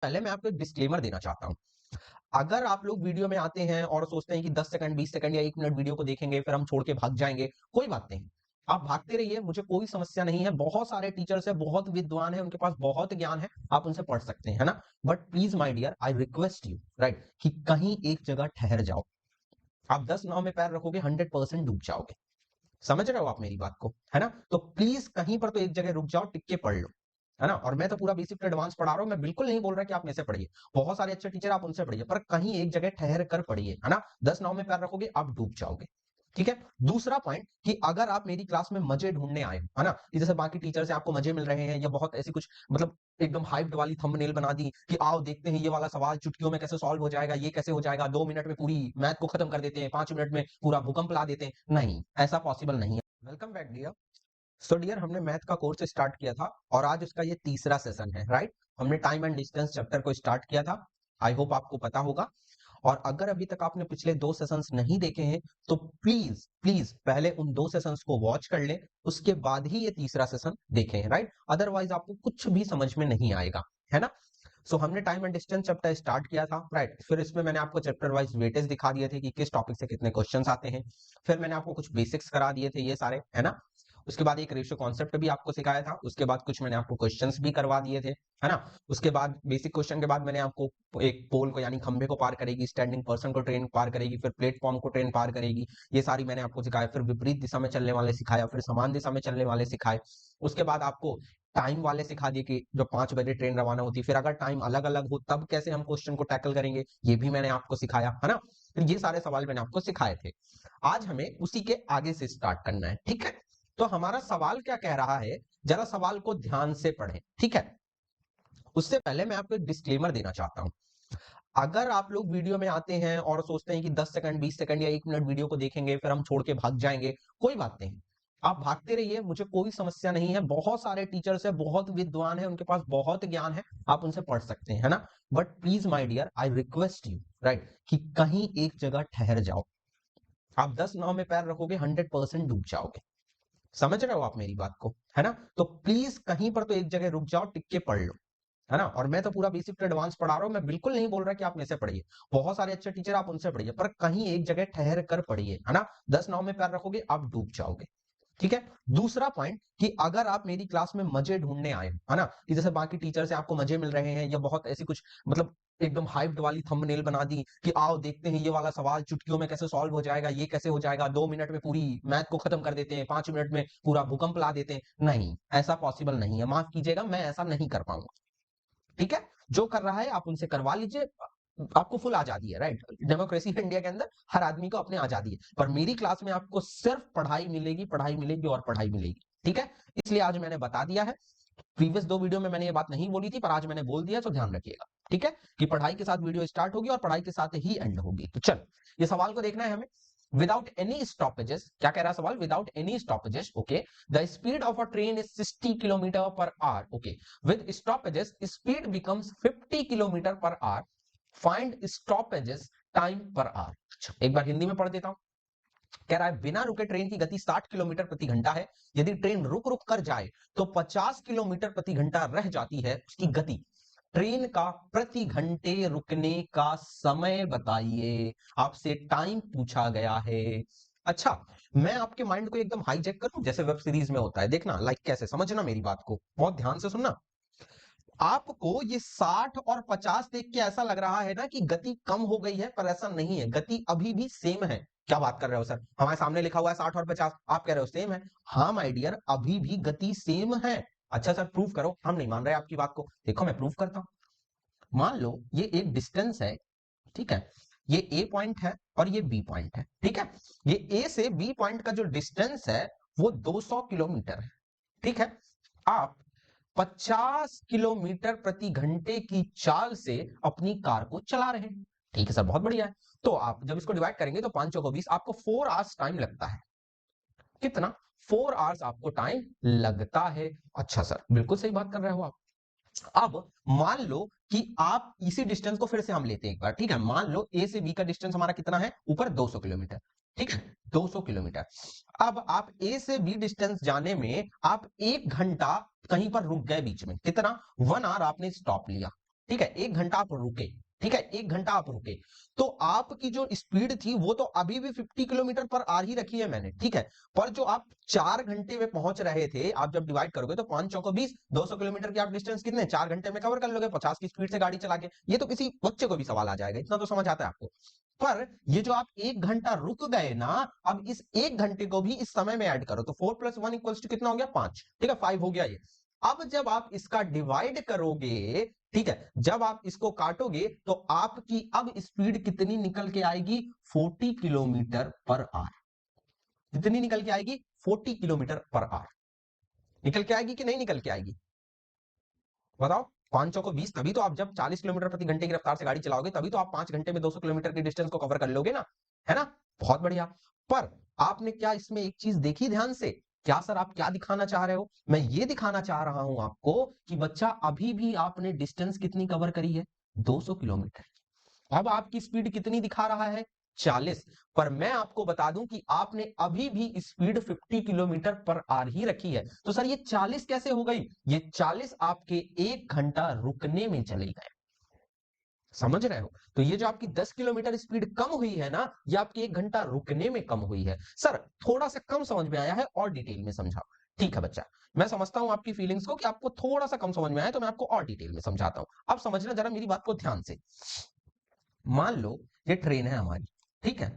पहले मैं आपको एक डिस्क्लेमर देना चाहता हूं। अगर आप लोग वीडियो में आते हैं और सोचते हैं कि 10 सेकंड 20 सेकंड या 1 मिनट वीडियो को देखेंगे फिर हम छोड़ के भाग जाएंगे, कोई बात नहीं। आप भागते रहिए, मुझे कोई समस्या नहीं है। बहुत सारे टीचर्स है, बहुत विद्वान है, उनके पास बहुत ज्ञान है, आप उनसे पढ़ सकते हैं, है ना। But please my dear, I request you, right, कि कहीं एक जगह ठहर जाओ। आप 10 नाव में पैर रखोगे 100% डूब जाओगे। समझ रहे हो आप मेरी बात को, है ना। तो प्लीज कहीं पर तो एक जगह रुक जाओ, टिक के पढ़ लो, है ना। और मैं तो पूरा बेसिक टू एडवांस पढ़ा रहा हूं, मैं बिल्कुल नहीं बोल रहा कि आप मेरे से पढ़िए। बहुत सारे अच्छे टीचर आप उनसे पढ़िए, पर कहीं एक जगह ठहर कर पढ़िए, है ना। 10 नाव में पैर रखोगे आप डूब जाओगे। ठीक है। दूसरा पॉइंट कि अगर आप मेरी क्लास में मजे ढूंढने आए हो, है ना, कि जैसे बाकी टीचर से आपको मजे मिल रहे हैं या बहुत ऐसी कुछ मतलब एकदम हाइप्ड वाली थंबनेल बना दी कि आओ देखते हैं ये वाला सवाल चुटकियों में कैसे सॉल्व हो जाएगा, ये कैसे हो जाएगा, 2 मिनट में पूरी मैथ को खत्म कर देते हैं, 5 मिनट में पूरा भूकंप ला देते हैं, नहीं, ऐसा पॉसिबल नहीं है। Welcome back dear. So dear, हमने मैथ का कोर्स स्टार्ट किया था और आज उसका ये तीसरा सेशन है, राइट। हमने टाइम एंड डिस्टेंस चैप्टर को स्टार्ट किया था। आई होप आपको पता होगा। और अगर अभी तक आपने पिछले 2 सेशंस नहीं देखे हैं तो प्लीज प्लीज पहले उन 2 सेशंस को वॉच कर लें, उसके बाद ही ये तीसरा सेशन देखें, राइट। अदरवाइज आपको कुछ भी समझ में नहीं आएगा, है ना। सो हमने time and distance chapter start किया था, राइट। फिर इसमें मैंने आपको चैप्टर वाइज वेटेज दिखा दिए थे कि किस टॉपिक से कितने क्वेश्चंस आते हैं। फिर मैंने आपको कुछ बेसिक्स करा दिए थे, ये सारे, है ना। उसके बाद एक रेशियो कॉन्सेप्ट भी आपको सिखाया था। उसके बाद कुछ मैंने आपको क्वेश्चंस भी करवा दिए थे, है ना। उसके बाद बेसिक क्वेश्चन के बाद मैंने आपको एक पोल को यानी खंबे को पार करेगी, स्टैंडिंग पर्सन को ट्रेन पार करेगी, फिर प्लेटफॉर्म को ट्रेन पार करेगी, ये सारी मैंने आपको सिखाया। फिर विपरीत दिशा में चलने वाले सिखाया, फिर समान दिशा में चलने वाले सिखाए। उसके बाद आपको टाइम वाले सिखा दिए कि जो 5 बजे ट्रेन रवाना होती है, फिर अगर टाइम अलग अलग हो तब कैसे हम क्वेश्चन को टैकल करेंगे, ये भी मैंने आपको सिखाया, है ना। तो ये सारे सवाल मैंने आपको सिखाए थे। आज हमें उसी के आगे से स्टार्ट करना है, ठीक है। तो हमारा सवाल क्या कह रहा है, जरा सवाल को ध्यान से पढ़ें, ठीक है। उससे पहले मैं आपको एक डिस्क्लेमर देना चाहता हूं। अगर आप लोग वीडियो में आते हैं और सोचते हैं कि 10 सेकंड 20 सेकंड या 1 मिनट वीडियो को देखेंगे फिर हम छोड़ के भाग जाएंगे, कोई बात नहीं। आप भागते रहिए, मुझे कोई समस्या नहीं है। बहुत सारे टीचर्स है, बहुत विद्वान है, उनके पास बहुत ज्ञान है, आप उनसे पढ़ सकते हैं, है ना। But please my dear, I request you, right, कि कहीं एक जगह ठहर जाओ। आप 10 नाव में पैर रखोगे 100% डूब जाओगे। समझ रहे हो आप मेरी बात को, है ना। तो प्लीज कहीं पर तो एक जगह रुक जाओ, टिक के पढ़ लो, है ना। और मैं तो पूरा बेसिक टू एडवांस पढ़ा रहा हूं, मैं बिल्कुल नहीं बोल रहा कि आप मेरे से पढ़िए। बहुत सारे अच्छे टीचर आप उनसे पढ़िए, पर कहीं एक जगह ठहर कर पढ़िए, है ना। 10 नाव में पैर रखोगे आप डूब जाओगे। ठीक है। दूसरा पॉइंट कि अगर आप मेरी क्लास में मजे ढूंढने आए हो, है ना, कि जैसे बाकी टीचर से आपको मजे मिल रहे हैं या बहुत ऐसी कुछ मतलब एकदम हाइप्ड वाली थंबनेल बना दी कि आओ देखते हैं ये वाला सवाल चुटकियों में कैसे सॉल्व हो जाएगा, ये कैसे हो जाएगा, 2 मिनट में पूरी मैथ को खत्म कर देते हैं, 5 मिनट में पूरा भूकंप ला देते हैं, नहीं, ऐसा पॉसिबल नहीं है। माफ कीजिएगा, मैं ऐसा नहीं कर पाऊंगा। ठीक है। जो कर रहा है आप उनसे करवा लीजिए। आपको फुल आजादी है, राइट। डेमोक्रेसी है इंडिया के अंदर, हर आदमी को अपने आजादी है। पर मेरी क्लास में आपको सिर्फ पढ़ाई मिलेगी, पढ़ाई मिलेगी और पढ़ाई मिलेगी, ठीक है। इसलिए आज मैंने बता दिया है। प्रीवियस 2 वीडियो में मैंने ये बात नहीं बोली थी, पर आज मैंने बोल दिया, तो ध्यान रखिएगा, ठीक है, कि पढ़ाई के साथ वीडियो स्टार्ट होगी और पढ़ाई के साथ ही एंड होगी। तो चल, ये सवाल को देखना है हमें। विदाउट एनी स्टॉपेजेस, क्या कह रहा है सवाल, without any stoppages, okay, the speed of a train is 60 kilometre per our, okay, with stoppages speed becomes 50 kilometre per our, find stoppages time per hour. अच्छा, एक बार हिंदी में पढ़ देता हूं। कह रहा है बिना रुके ट्रेन की गति 60 किलोमीटर प्रति घंटा है। यदि ट्रेन रुक रुक कर जाए तो 50 किलोमीटर प्रति घंटा रह जाती है उसकी गति। ट्रेन का प्रति घंटे रुकने का समय बताइए। आपसे टाइम पूछा गया है। अच्छा, मैं आपके माइंड को एकदम हाईजैक करूं जैसे वेब सीरीज में होता है, देखना, लाइक कैसे समझना मेरी बात को, बहुत ध्यान से सुनना। आपको ये 60 और 50 देख के ऐसा लग रहा है ना कि गति कम हो गई है, पर ऐसा नहीं है, गति अभी भी सेम है। क्या बात कर रहे हो सर, हमारे सामने लिखा हुआ है 60 और 50, आप कह रहे हो सेम है। हाँ माय डियर, अभी भी गति सेम है। अच्छा सर प्रूव करो, हम नहीं मान रहे आपकी बात को, देखो मैं प्रूव करता हूं। मान लो ये एक डिस्टेंस है, ठीक है, ये ए पॉइंट है और ये बी पॉइंट है, ठीक है। ये ए से बी पॉइंट का जो डिस्टेंस है वो 200 किलोमीटर है, ठीक है। आप 50 किलोमीटर प्रति घंटे की चाल से अपनी कार को चला रहे हैं, ठीक है सर, बहुत बढ़िया है। तो आप जब इसको डिवाइड करेंगे तो 5 चौको 20, आपको 4 आवर्स टाइम लगता है। कितना? 4 आवर्स आपको टाइम लगता है। अच्छा सर, बिल्कुल सही बात कर रहे हो आप। अब मान लो कि आप इसी डिस्टेंस को फिर से हम लेते हैं एक बार, ठीक है। मान लो ए से बी का डिस्टेंस हमारा कितना है, ऊपर 200 किलोमीटर, ठीक है, 200 किलोमीटर। अब आप ए से बी डिस्टेंस जाने में आप 1 घंटा कहीं पर रुक गए बीच में, कितना, 1 आवर आपने स्टॉप लिया, ठीक है, 1 घंटा आप रुके, ठीक है, 1 घंटा आप रुके, तो आपकी जो स्पीड थी वो तो अभी भी 50 किलोमीटर पर आर ही रखी है मैंने, ठीक है, पर जो आप 4 घंटे में पहुंच रहे थे, आप जब डिवाइड करोगे तो 5 चौको 20, 200 किलोमीटर की आप डिस्टेंस कितने 4 घंटे में कवर कर लोगे 50 की स्पीड से गाड़ी चला के। ये तो किसी बच्चे को भी सवाल आ जाएगा, इतना तो समझ आता है आपको। पर ये जो आप 1 घंटा रुक गए ना, अब इस 1 घंटे को भी इस समय में ऐड करो, तो 4 + 1 = कितना हो गया 5, ठीक है, 5 हो गया ये। अब जब आप इसका डिवाइड करोगे, ठीक है, जब आप इसको काटोगे तो आपकी अब स्पीड कितनी निकल के आएगी 40 किलोमीटर पर आवर। कितनी निकल के आएगी 40 किलोमीटर पर आवर। निकल के आएगी कि नहीं निकल के आएगी बताओ। 5 चौको 20, तभी तो आप जब 40 किलोमीटर प्रति घंटे की रफ्तार से गाड़ी चलाओगे तभी तो आप 5 घंटे में 200 किलोमीटर की डिस्टेंस को कवर कर लोगे ना, है ना, बहुत बढ़िया। पर आपने क्या इसमें एक चीज देखी ध्यान से, क्या सर आप क्या दिखाना चाह रहे हो? मैं ये दिखाना चाह रहा हूं आपको कि बच्चा अभी भी आपने डिस्टेंस कितनी कवर करी है 200 किलोमीटर। अब आपकी स्पीड कितनी दिखा रहा है 40, पर मैं आपको बता दूं कि आपने अभी भी स्पीड 50 किलोमीटर पर आवर ही रखी है। तो सर ये 40 कैसे हो गई? ये 40 आपके 1 घंटा रुकने में चले गए, समझ रहे हो? तो ये जो आपकी 10 किलोमीटर स्पीड कम हुई है ना, ये आपकी 1 घंटा रुकने में कम हुई है। सर थोड़ा सा कम समझ में आया है और डिटेल में समझाओ। ठीक है बच्चा, मैं समझता हूं आपकी फीलिंग्स को कि आपको थोड़ा सा कम समझ में आया, तो मैं आपको और डिटेल में समझाता हूं। अब समझना जरा मेरी बात को ध्यान से। मान लो ये ट्रेन है हमारी, ठीक है,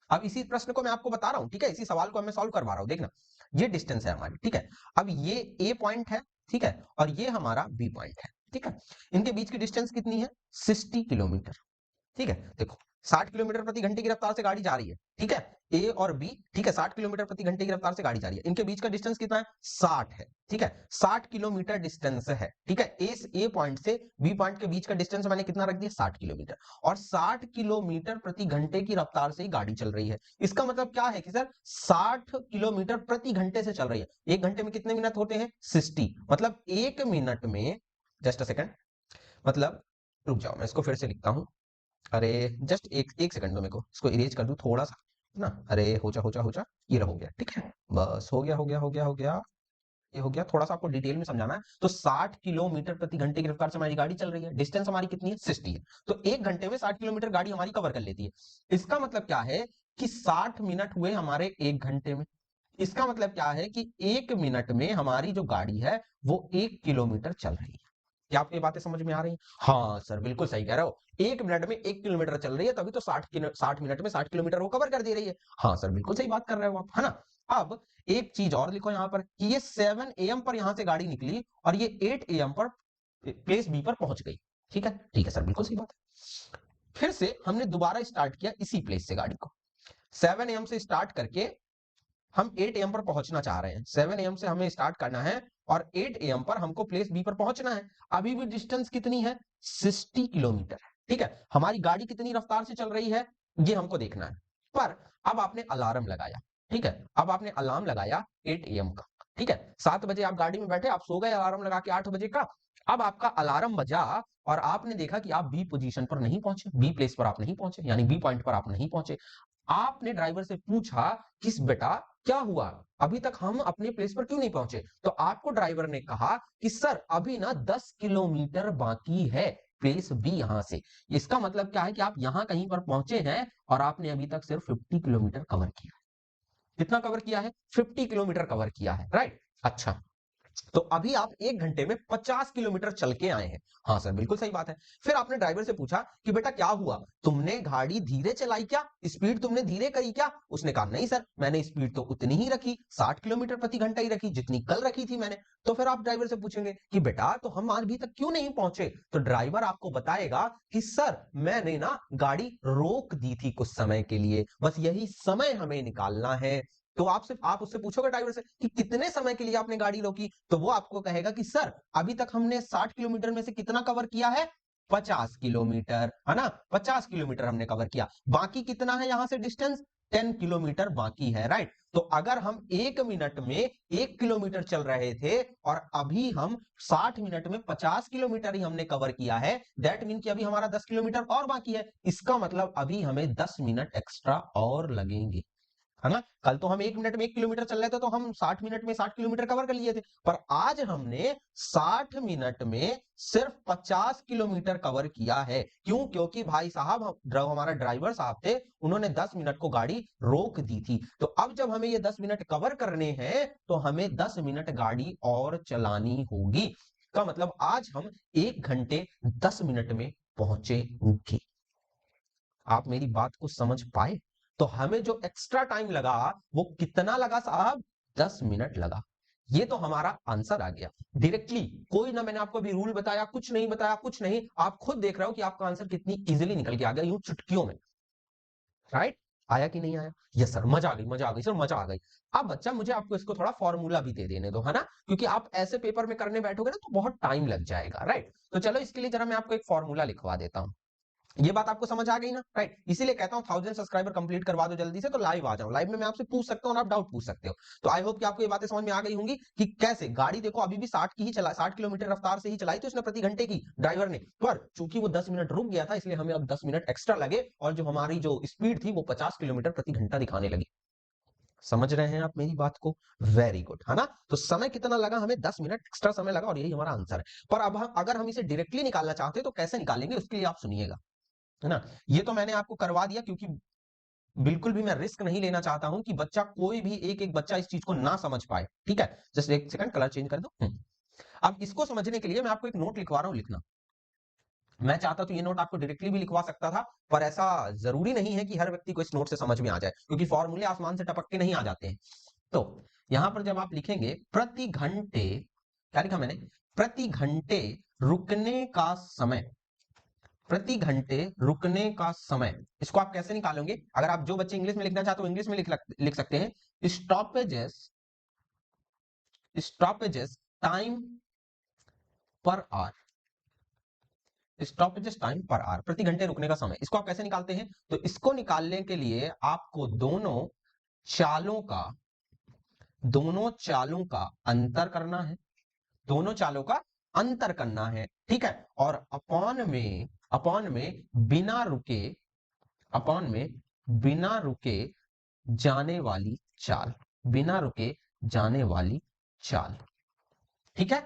अब इसी प्रश्न को मैं आपको बता रहा हूं, ठीक है, इसी सवाल को मैं सॉल्व करवा रहा हूं, देखना। ये डिस्टेंस है हमारी, ठीक है, अब ये ए पॉइंट है, ठीक है, और ये हमारा बी पॉइंट है, ठीक है, इनके बीच की डिस्टेंस कितनी है 60 किलोमीटर, ठीक है। देखो 60 किलोमीटर प्रति घंटे की रफ्तार से गाड़ी जा रही है, ठीक है, ए और बी, ठीक है, 60 किलोमीटर प्रति घंटे की रफ्तार से गाड़ी जा रही है, इनके बीच का डिस्टेंस कितना है 60 है, ठीक है, 60 किलोमीटर डिस्टेंस है, ठीक है, ए पॉइंट से बी पॉइंट के बीच का डिस्टेंस मैंने कितना रख दिया 60 किलोमीटर, और 60 किलोमीटर प्रति घंटे की रफ्तार से ही गाड़ी चल रही है। इसका मतलब क्या है कि सर 60 किलोमीटर प्रति घंटे से चल रही है। 1 घंटे में कितने मिनट होते हैं 60, मतलब 1 मिनट में, जस्ट अ सेकंड, मतलब रुक जाओ मैं इसको फिर से लिखता हूं। अरे जस्ट एक एक सेकंड दो, मेरे को इसको इरेज कर दूं थोड़ा सा ना। अरे हो जा, ये रहा, हो गया, ठीक है, बस हो गया, ये हो गया। थोड़ा सा आपको डिटेल में समझाना है। तो 60 किलोमीटर प्रति घंटे की रफ्तार से हमारी गाड़ी चल रही है, डिस्टेंस हमारी कितनी है 60 है, तो 1 घंटे में 60 किलोमीटर गाड़ी हमारी कवर कर लेती है। इसका मतलब क्या है कि 60 मिनट हुए हमारे 1 घंटे में। इसका मतलब क्या है कि 1 मिनट में हमारी जो गाड़ी है वो 1 किलोमीटर चल रही है। क्या आपको ये बातें समझ में आ रही हैं? हाँ सर बिल्कुल सही कह रहे हो, 1 मिनट में 1 किलोमीटर चल रही है, तभी तो 60 मिनट में 60 किलोमीटर वो कवर कर दे रही है। हाँ सर बिल्कुल सही बात कर रहे हो आप, है ना। अब एक चीज और लिखो यहाँ पर कि ये 7 AM पर यहां से गाड़ी निकली और ये 8 AM पर प्लेस बी पर पहुंच गई। ठीक है सर बिल्कुल सही बात है। फिर से हमने दोबारा स्टार्ट किया इसी प्लेस से गाड़ी को, 7 AM से स्टार्ट करके हम 8 AM पर पहुंचना चाह रहे हैं। 7 AM से हमें स्टार्ट करना है और 8 AM पर हमको प्लेस बी पर पहुंचना है। अभी भी डिस्टेंस कितनी है 60 किलोमीटर, ठीक है, हमारी गाड़ी कितनी रफ्तार से चल रही है ये हमको देखना है। पर अब आपने अलार्म लगाया, ठीक है, अब आपने अलार्म लगाया 8 AM का, ठीक है, 7 बजे आप गाड़ी में बैठे, आप सो गए अलार्म लगा के 8 बजे का। अब आपका अलार्म बजा और आपने देखा कि आप बी पोजीशन पर नहीं पहुंचे, बी प्लेस पर आप नहीं पहुंचे, यानी बी पॉइंट पर आप नहीं पहुंचे। आपने ड्राइवर से पूछा किस बेटा क्या हुआ, अभी तक हम अपने प्लेस पर क्यों नहीं पहुंचे? तो आपको ड्राइवर ने कहा कि सर अभी ना 10 किलोमीटर बाकी है प्लेस बी यहां से। इसका मतलब क्या है कि आप यहां कहीं पर पहुंचे हैं और आपने अभी तक सिर्फ 50 किलोमीटर कवर किया। कितना कवर किया है 50 किलोमीटर कवर किया है, राइट। अच्छा, तो अभी आप 1 घंटे में 50 किलोमीटर चल के आए हैं। हाँ सर बिल्कुल सही बात है। फिर आपने ड्राइवर से पूछा कि बेटा क्या हुआ, तुमने गाड़ी धीरे चलाई क्या, स्पीड तुमने धीरे करी क्या? उसने कहा नहीं सर, मैंने स्पीड तो उतनी ही रखी, 60 किलोमीटर प्रति घंटा ही रखी जितनी कल रखी थी मैंने। तो फिर आप ड्राइवर से पूछेंगे कि बेटा तो हम अभी तक क्यों नहीं पहुंचे? तो ड्राइवर आपको बताएगा कि सर मैंने ना गाड़ी रोक दी थी कुछ समय के लिए, बस यही समय हमें निकालना है। तो आप उससे पूछोगे ड्राइवर से कि कितने समय के लिए आपने गाड़ी रोकी, तो वो आपको कहेगा कि सर अभी तक हमने 60 किलोमीटर में से कितना कवर किया है 50 किलोमीटर, है ना, 50 किलोमीटर हमने कवर किया, बाकी कितना है यहां से डिस्टेंस 10 किलोमीटर बाकी है, राइट। तो अगर हम 1 मिनट में 1 किलोमीटर चल रहे थे और अभी हम 60 मिनट में 50 किलोमीटर ही हमने कवर किया है, दैट मीन कि अभी हमारा 10 किलोमीटर और बाकी है। इसका मतलब अभी हमें 10 मिनट एक्स्ट्रा और लगेंगे। है ना। कल तो हम 1 मिनट में 1 किलोमीटर चल रहे थे, तो हम 60 मिनट में 60 किलोमीटर कवर कर लिए थे, पर आज हमने 60 मिनट में सिर्फ 50 किलोमीटर कवर किया है। क्यों? क्योंकि भाई साहब हमारा ड्राइवर साहब थे, उन्होंने 10 मिनट को गाड़ी रोक दी थी। तो अब जब हमें ये 10 मिनट कवर करने हैं, तो हमें 10 मिनट गाड़ी और चलानी होगी। का मतलब आज हम 1 घंटे 10 मिनट में पहुंचेंगे। आप मेरी बात को समझ पाए? तो हमें जो एक्स्ट्रा टाइम लगा वो कितना लगा साहब? 10 मिनट लगा। ये तो हमारा आंसर आ गया डायरेक्टली। कोई ना मैंने आपको अभी रूल बताया, कुछ नहीं बताया, कुछ नहीं, आप खुद देख रहे हो कि आपका आंसर कितनी इजीली निकल के आ गया यूं चुटकियों में। राइट? आया कि नहीं आया? यस सर, मजा आ गई, मजा आ गई सर, मजा आ गई। अब बच्चा मुझे आपको इसको थोड़ा फॉर्मूला भी दे देने दो, है ना, क्योंकि आप ऐसे पेपर में करने बैठोगे ना तो बहुत टाइम लग जाएगा। राइट? तो चलो इसके लिए जरा मैं आपको एक फॉर्मूला लिखवा देता हूं। ये बात आपको समझ आ गई ना? राइट? इसीलिए कहता हूं 1000 सब्सक्राइबर कंप्लीट करवा दो जल्दी से, तो लाइव आ जाओ। लाइव में मैं आपसे पूछ सकता हूं और आप डाउट पूछ सकते हो। तो आई होप कि आपको ये बातें समझ में आ गई होंगी कि कैसे गाड़ी देखो अभी भी 60 की ही चला, 60 किलोमीटर रफ्तार से ही चलाई थी उसने प्रति घंटे की ड्राइवर ने, पर चूंकि वो 10 मिनट रुक गया था इसलिए हमें अब 10 मिनट एक्स्ट्रा लगे और जो हमारी जो स्पीड थी वो 50 किलोमीटर प्रति घंटा दिखाने लगी। समझ रहे हैं आप मेरी बात को? वेरी गुड, है ना। तो समय कितना लगा हमें? 10 मिनट एक्स्ट्रा समय लगा और यही हमारा आंसर है। पर अब हम अगर हम इसे डायरेक्टली निकालना चाहते हैं तो कैसे निकालेंगे, उसके लिए आप सुनिएगा, है ना। ये तो मैंने आपको करवा दिया क्योंकि बिल्कुल भी मैं रिस्क नहीं लेना चाहता हूं कि बच्चा कोई भी एक एक बच्चा इस चीज को ना समझ पाए। ठीक है, जस्ट एक सेकंड, कलर चेंज कर दो। अब इसको समझने के लिए मैं आपको एक नोट लिखवा रहा हूं, लिखना। मैं चाहता तो ये नोट आपको डायरेक्टली भी लिखवा सकता था, पर ऐसा जरूरी नहीं है कि हर व्यक्ति को इस नोट से समझ में आ जाए, क्योंकि फॉर्मूले आसमान से टपक के नहीं आ जाते हैं। तो यहां पर जब आप लिखेंगे प्रति घंटे, क्या लिखा मैंने? प्रति घंटे रुकने का समय, प्रति घंटे रुकने का समय, इसको आप कैसे निकालोगे? अगर आप जो बच्चे इंग्लिश में लिखना चाहते हो इंग्लिश में लिख सकते हैं। Stoppages, stoppages time per hour, stoppages time per hour, प्रति घंटे रुकने का समय। इसको आप कैसे निकालते हैं? तो इसको निकालने के लिए आपको चालों का दोनों चालों का अंतर करना है, दोनों चालों का अंतर करना है। ठीक है, और अपॉन में बिना रुके, अपॉन में बिना रुके जाने वाली चाल, बिना रुके जाने वाली चाल। ठीक है,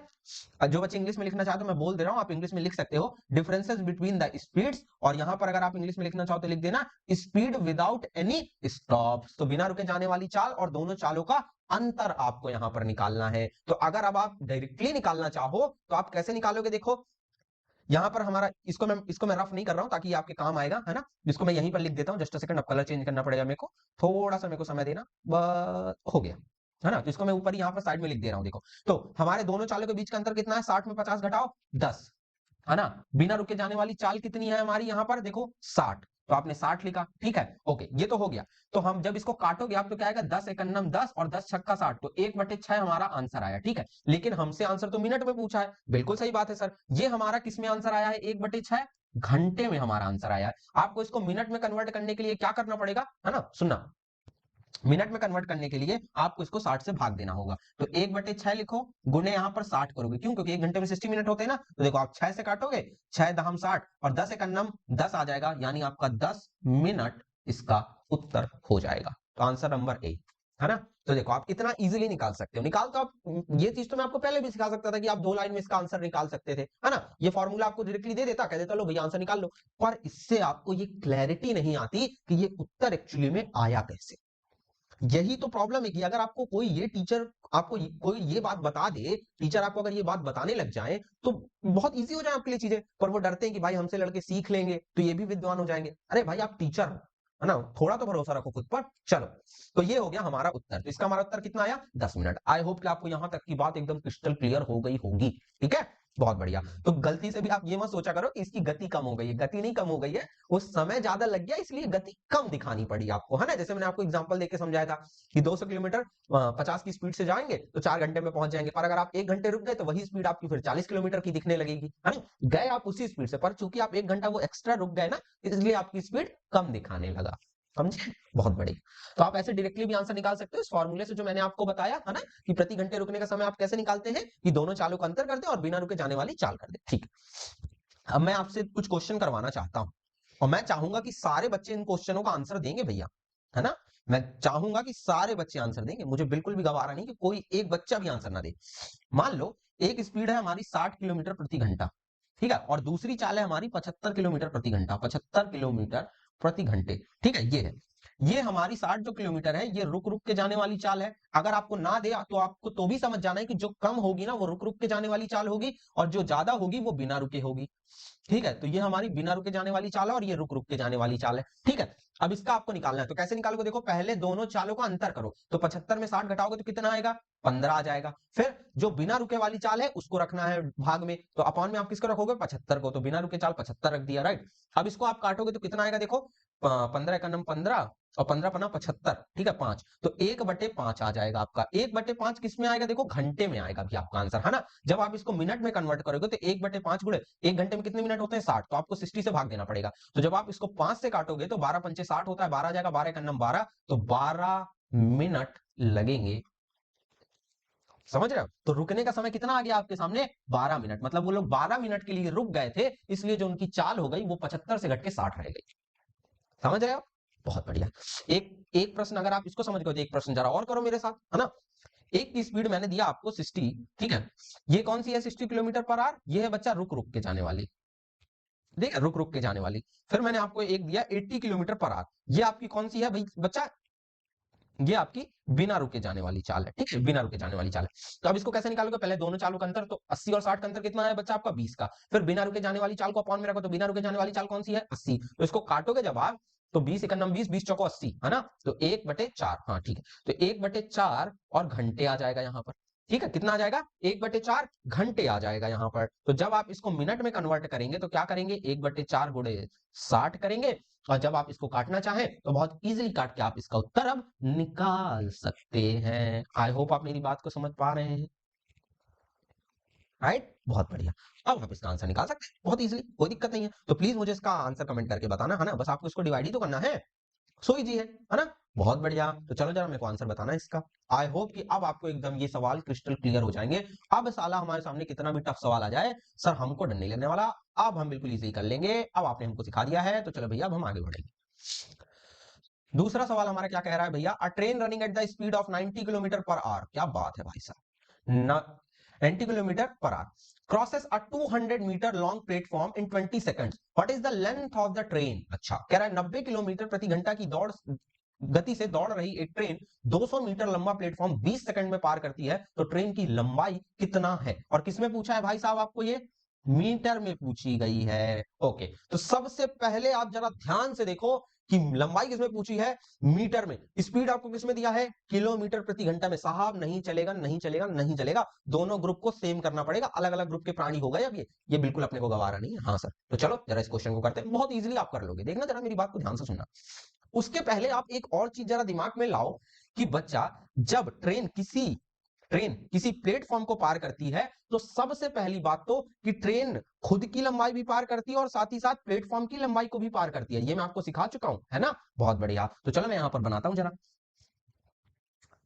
जो बच्चे इंग्लिश में लिखना चाहते हो मैं बोल दे रहा हूं, आप इंग्लिश में लिख सकते हो डिफरेंसेस बिटवीन द स्पीड्स, और यहां पर अगर आप इंग्लिश में लिखना चाहो तो लिख देना स्पीड विदाउट एनी स्टॉप। तो बिना रुके जाने वाली चाल और दोनों चालों का अंतर आपको यहां पर निकालना है। तो अगर अब आप डायरेक्टली निकालना चाहो तो आप कैसे निकालोगे? देखो यहां पर हमारा, इसको मैं रफ नहीं कर रहा हूं ताकि आपके काम आएगा, है ना। इसको मैं यहीं पर लिख देता हूं, जस्ट सेकंड, अब कलर चेंज करना पड़ेगा मेरे को, थोड़ा सा मेरे को समय देना, बस हो गया, है ना। तो इसको मैं ऊपर यहाँ पर साइड में लिख दे रहा हूं। देखो तो हमारे दोनों चालों के बीच का अंतर कितना है? 60 में 50 घटाओ 10, है ना। बिना रुके जाने वाली चाल कितनी है हमारी यहाँ पर? देखो 60, तो आपने 60 लिखा। ठीक है, ओके, ये तो हो गया। तो हम जब इसको काटोगे आप तो क्या आएगा? 10 एकन्नम 10 और 10 छक्का 60, तो 1/6 हमारा आंसर आया। ठीक है, लेकिन हमसे आंसर तो मिनट में पूछा है। बिल्कुल सही बात है सर, ये हमारा किस में आंसर आया है? 1/6 घंटे में हमारा आंसर आया है। आपको इसको मिनट में कन्वर्ट करने के लिए क्या करना पड़ेगा, है ना, सुनना। मिनट में कन्वर्ट करने के लिए आपको इसको 60 से भाग देना होगा। तो 1/6 लिखो, गुने यहां पर 60 करोगे, क्यों? क्योंकि 1 घंटे में 60 मिनट होते हैं ना। तो देखो आप 6 से काटोगे, 6 दहम 60 और 10 एकन्नम 10 आ जाएगा, यानी आपका 10 मिनट इसका उत्तर हो जाएगा। तो आंसर नंबर ए, है ना। तो देखो आप इतना इजीली निकाल सकते हो। निकाल तो आप, ये चीज तो मैं आपको पहले भी सिखा सकता था कि आप 2 लाइन में इसका आंसर निकाल सकते थे, है ना। ये फॉर्मूला आपको डायरेक्टली दे देता, कह देता लो भैया आंसर निकाल लो, पर इससे आपको ये क्लैरिटी नहीं आती कि ये उत्तर एक्चुअली में आया कैसे। यही तो प्रॉब्लम है कि अगर आपको कोई ये टीचर, आपको कोई ये बात बता दे, टीचर आपको अगर ये बात बताने लग जाए तो बहुत इजी हो जाए आपके लिए चीजें, पर वो डरते हैं कि भाई हमसे लड़के सीख लेंगे तो ये भी विद्वान हो जाएंगे। अरे भाई आप टीचर हो, है ना, थोड़ा तो भरोसा रखो खुद पर। चलो, तो ये हो गया हमारा उत्तर। तो इसका हमारा उत्तर कितना आया? 10 मिनट। आई होप कि आपको यहां तक की बात एकदम क्रिस्टल क्लियर हो गई होगी। ठीक है, बहुत बढ़िया। तो गलती से भी आप ये मत सोचा करो कि इसकी गति कम हो गई है, गति नहीं कम हो गई है, वो समय ज्यादा लग गया इसलिए गति कम दिखानी पड़ी आपको, है ना। जैसे मैंने आपको एग्जांपल देके समझाया था कि 200 किलोमीटर 50 की स्पीड से जाएंगे तो 4 घंटे में पहुंच जाएंगे, पर अगर आप 1 घंटे रुक गए तो वही स्पीड आपकी फिर 40 किलोमीटर की दिखने लगेगी, है ना। गए आप उसी स्पीड से, पर चूंकि आप 1 घंटा वो एक्स्ट्रा रुक गए ना, इसलिए आपकी स्पीड कम दिखाने लगा। समझे? बहुत बढ़िया। तो आप ऐसे डायरेक्टली भी आंसर निकाल सकते हो इस फॉर्मूले से जो मैंने आपको बताया, है ना, कि प्रति घंटे रुकने का समय आप कैसे निकालते हैं कि दोनों चालों का अंतर कर दे और बिना रुके जाने वाली चाल कर दे। ठीक, अब मैं आपसे कुछ क्वेश्चन करवाना चाहता हूं और मैं चाहूंगा कि सारे बच्चे इन क्वेश्चनों का आंसर देंगे भैया, है ना। मैं चाहूंगा कि सारे बच्चे आंसर देंगे, मुझे बिल्कुल भी गवारा नहीं कि कोई एक बच्चा भी आंसर ना दे। मान लो एक स्पीड है हमारी 60 किलोमीटर प्रति घंटा, ठीक है, और दूसरी चाल है हमारी 75 किलोमीटर प्रति घंटा, 75 किलोमीटर प्रति घंटे, ठीक है, ये है। ये हमारी 60 जो किलोमीटर है ये रुक रुक के जाने वाली चाल है। अगर आपको ना दे तो आपको तो भी समझ जाना है कि जो कम होगी ना वो रुक रुक के जाने वाली चाल होगी, और जो ज्यादा होगी वो बिना रुके होगी। ठीक है, तो ये हमारी बिना रुके जाने वाली चाल है और ये रुक रुक के जाने वाली चाल है। ठीक है, अब इसका आपको निकालना है, तो कैसे निकालोगे? देखो पहले दोनों चालों का अंतर करो, तो 75 में 60 घटाओगे तो कितना आएगा? 15 आ जाएगा। फिर जो बिना रुके वाली चाल है उसको रखना है भाग में, तो अपॉन में आप किसको रखोगे? 75 को, तो बिना रुके चाल 75 रख दिया, राइट। अब इसको आप काटोगे तो कितना आएगा? देखो 15 का नम 15 और 15 पना 75, ठीक है, 5, तो 1/5 आ जाएगा आपका। 1/5 किस में आएगा? देखो घंटे में आएगा भी आपका आंसर, है ना। जब आप इसको मिनट में कन्वर्ट करोगे तो 1/5 गुणे 1 घंटे में कितने मिनट होते हैं? 60, तो आपको 60 से भाग देना पड़ेगा। तो जब आप इसको 5 से काटोगे तो 12 पंचे 60 होता है, 12 आ जाएगा, 12 का नम 12, तो 12 मिनट लगेंगे। समझ रहे हो? तो रुकने का समय कितना आ गया आपके सामने? 12 मिनट। मतलब वो लोग 12 मिनट के लिए रुक गए थे, इसलिए जो उनकी चाल हो गई वो 75 से घट के 60 रह गई। समझ रहे हो? बहुत बढ़िया। एक एक प्रश्न अगर आप इसको समझ गए तो एक प्रश्न जरा और करो मेरे साथ, है ना। एक की स्पीड मैंने दिया आपको 60, ठीक है, ये कौन सी है? 60 किलोमीटर पर आवर, ये है बच्चा रुक रुक के जाने वाली, ठीक है, रुक रुक के जाने वाली। फिर मैंने आपको एक दिया 80 किलोमीटर पर आवर, ये आपकी कौन सी है भाई बच्चा? ये आपकी बिना रुके जाने वाली चाल है, ठीक है, बिना रुके जाने वाली चाल है। तो अब इसको कैसे निकालोगे? पहले दोनों चालों का अंतर, तो 80 और 60 का अंतर कितना है बच्चा आपका? 20 का। फिर बिना रुके जाने वाली चाल को अपॉन में रखो, तो बिना रुके जाने वाली चाल कौन सी है? 80, तो इसको काटोगे जब आप, तो 20 एकम 20, 20 चौको 80, है ना, तो 1/4, हाँ ठीक है, तो 1/4 और घंटे आ जाएगा यहाँ पर। ठीक है, कितना आ जाएगा? 1/4 घंटे आ जाएगा यहाँ पर। तो जब आप इसको मिनट में कन्वर्ट करेंगे तो क्या करेंगे? 1/4 गुणे 60 करेंगे, और जब आप इसको काटना चाहें तो बहुत इजीली काट के आप इसका उत्तर अब निकाल सकते हैं। आई होप आप मेरी बात को समझ पा रहे हैं, राइट। बहुत बढ़िया। अब आप इसका आंसर निकाल सकते हैं बहुत इजीली, कोई दिक्कत नहीं है। तो प्लीज मुझे इसका आंसर कमेंट करके बताना, है ना। बस आपको इसको डिवाइड ही तो करना है, सो इजी है ना। बहुत बढ़िया। तो चलो जरा मेरे को आंसर बताना है इसका। आई होप कि अब आपको एकदम ये सवाल क्रिस्टल क्लियर हो जाएंगे। अब साला हमारे सामने कितना भी टफ सवाल आ जाए, सर हमको डर नहीं लगने वाला। अब हम बिल्कुल इजी कर लेंगे, अब आपने हमको सिखा दिया है, तो चलो भैया अब हम आगे बढ़ेंगे। दूसरा सवाल हमारा क्या कह रहा है भैया? A train running at the speed of 90 kilometre per hour, क्या बात है भाई साहब, 90 kilometre per hour crosses a 200 metre long platform in 20 seconds, what is the length of the train? अच्छा, कह रहा है 90 किलोमीटर प्रति घंटा की दौड़ गति से दौड़ रही एक ट्रेन 200 मीटर लंबा प्लेटफॉर्म 20 सेकंड में पार करती है, तो ट्रेन की लंबाई कितना है? और किसमें पूछा है भाई साहब आपको? ये मीटर में पूछी गई है। ओके, तो सबसे पहले आप जरा ध्यान से देखो कि लंबाई किसमें पूछी है? मीटर में। स्पीड आपको किसमें दिया है? किलोमीटर प्रति घंटा में। साहब नहीं चलेगा, नहीं चलेगा, नहीं चलेगा, दोनों ग्रुप को सेम करना पड़ेगा। अलग अलग ग्रुप के प्राणी हो गए अब ये बिल्कुल अपने को गवारा नहीं है। हाँ सर, तो चलो जरा इस क्वेश्चन को करते हैं, बहुत इजीली आप कर लोगे, देखना जरा मेरी बात को ध्यान से सुनना। उसके पहले आप एक और चीज जरा दिमाग में लाओ कि बच्चा, जब ट्रेन किसी प्लेटफॉर्म को पार करती है तो सबसे पहली बात तो कि ट्रेन खुद की लंबाई भी पार करती है और साथ ही साथ प्लेटफॉर्म की लंबाई को भी पार करती है। ये मैं आपको सिखा चुका हूं, है ना। बहुत बढ़िया। तो चलो मैं यहां पर बनाता हूं जरा।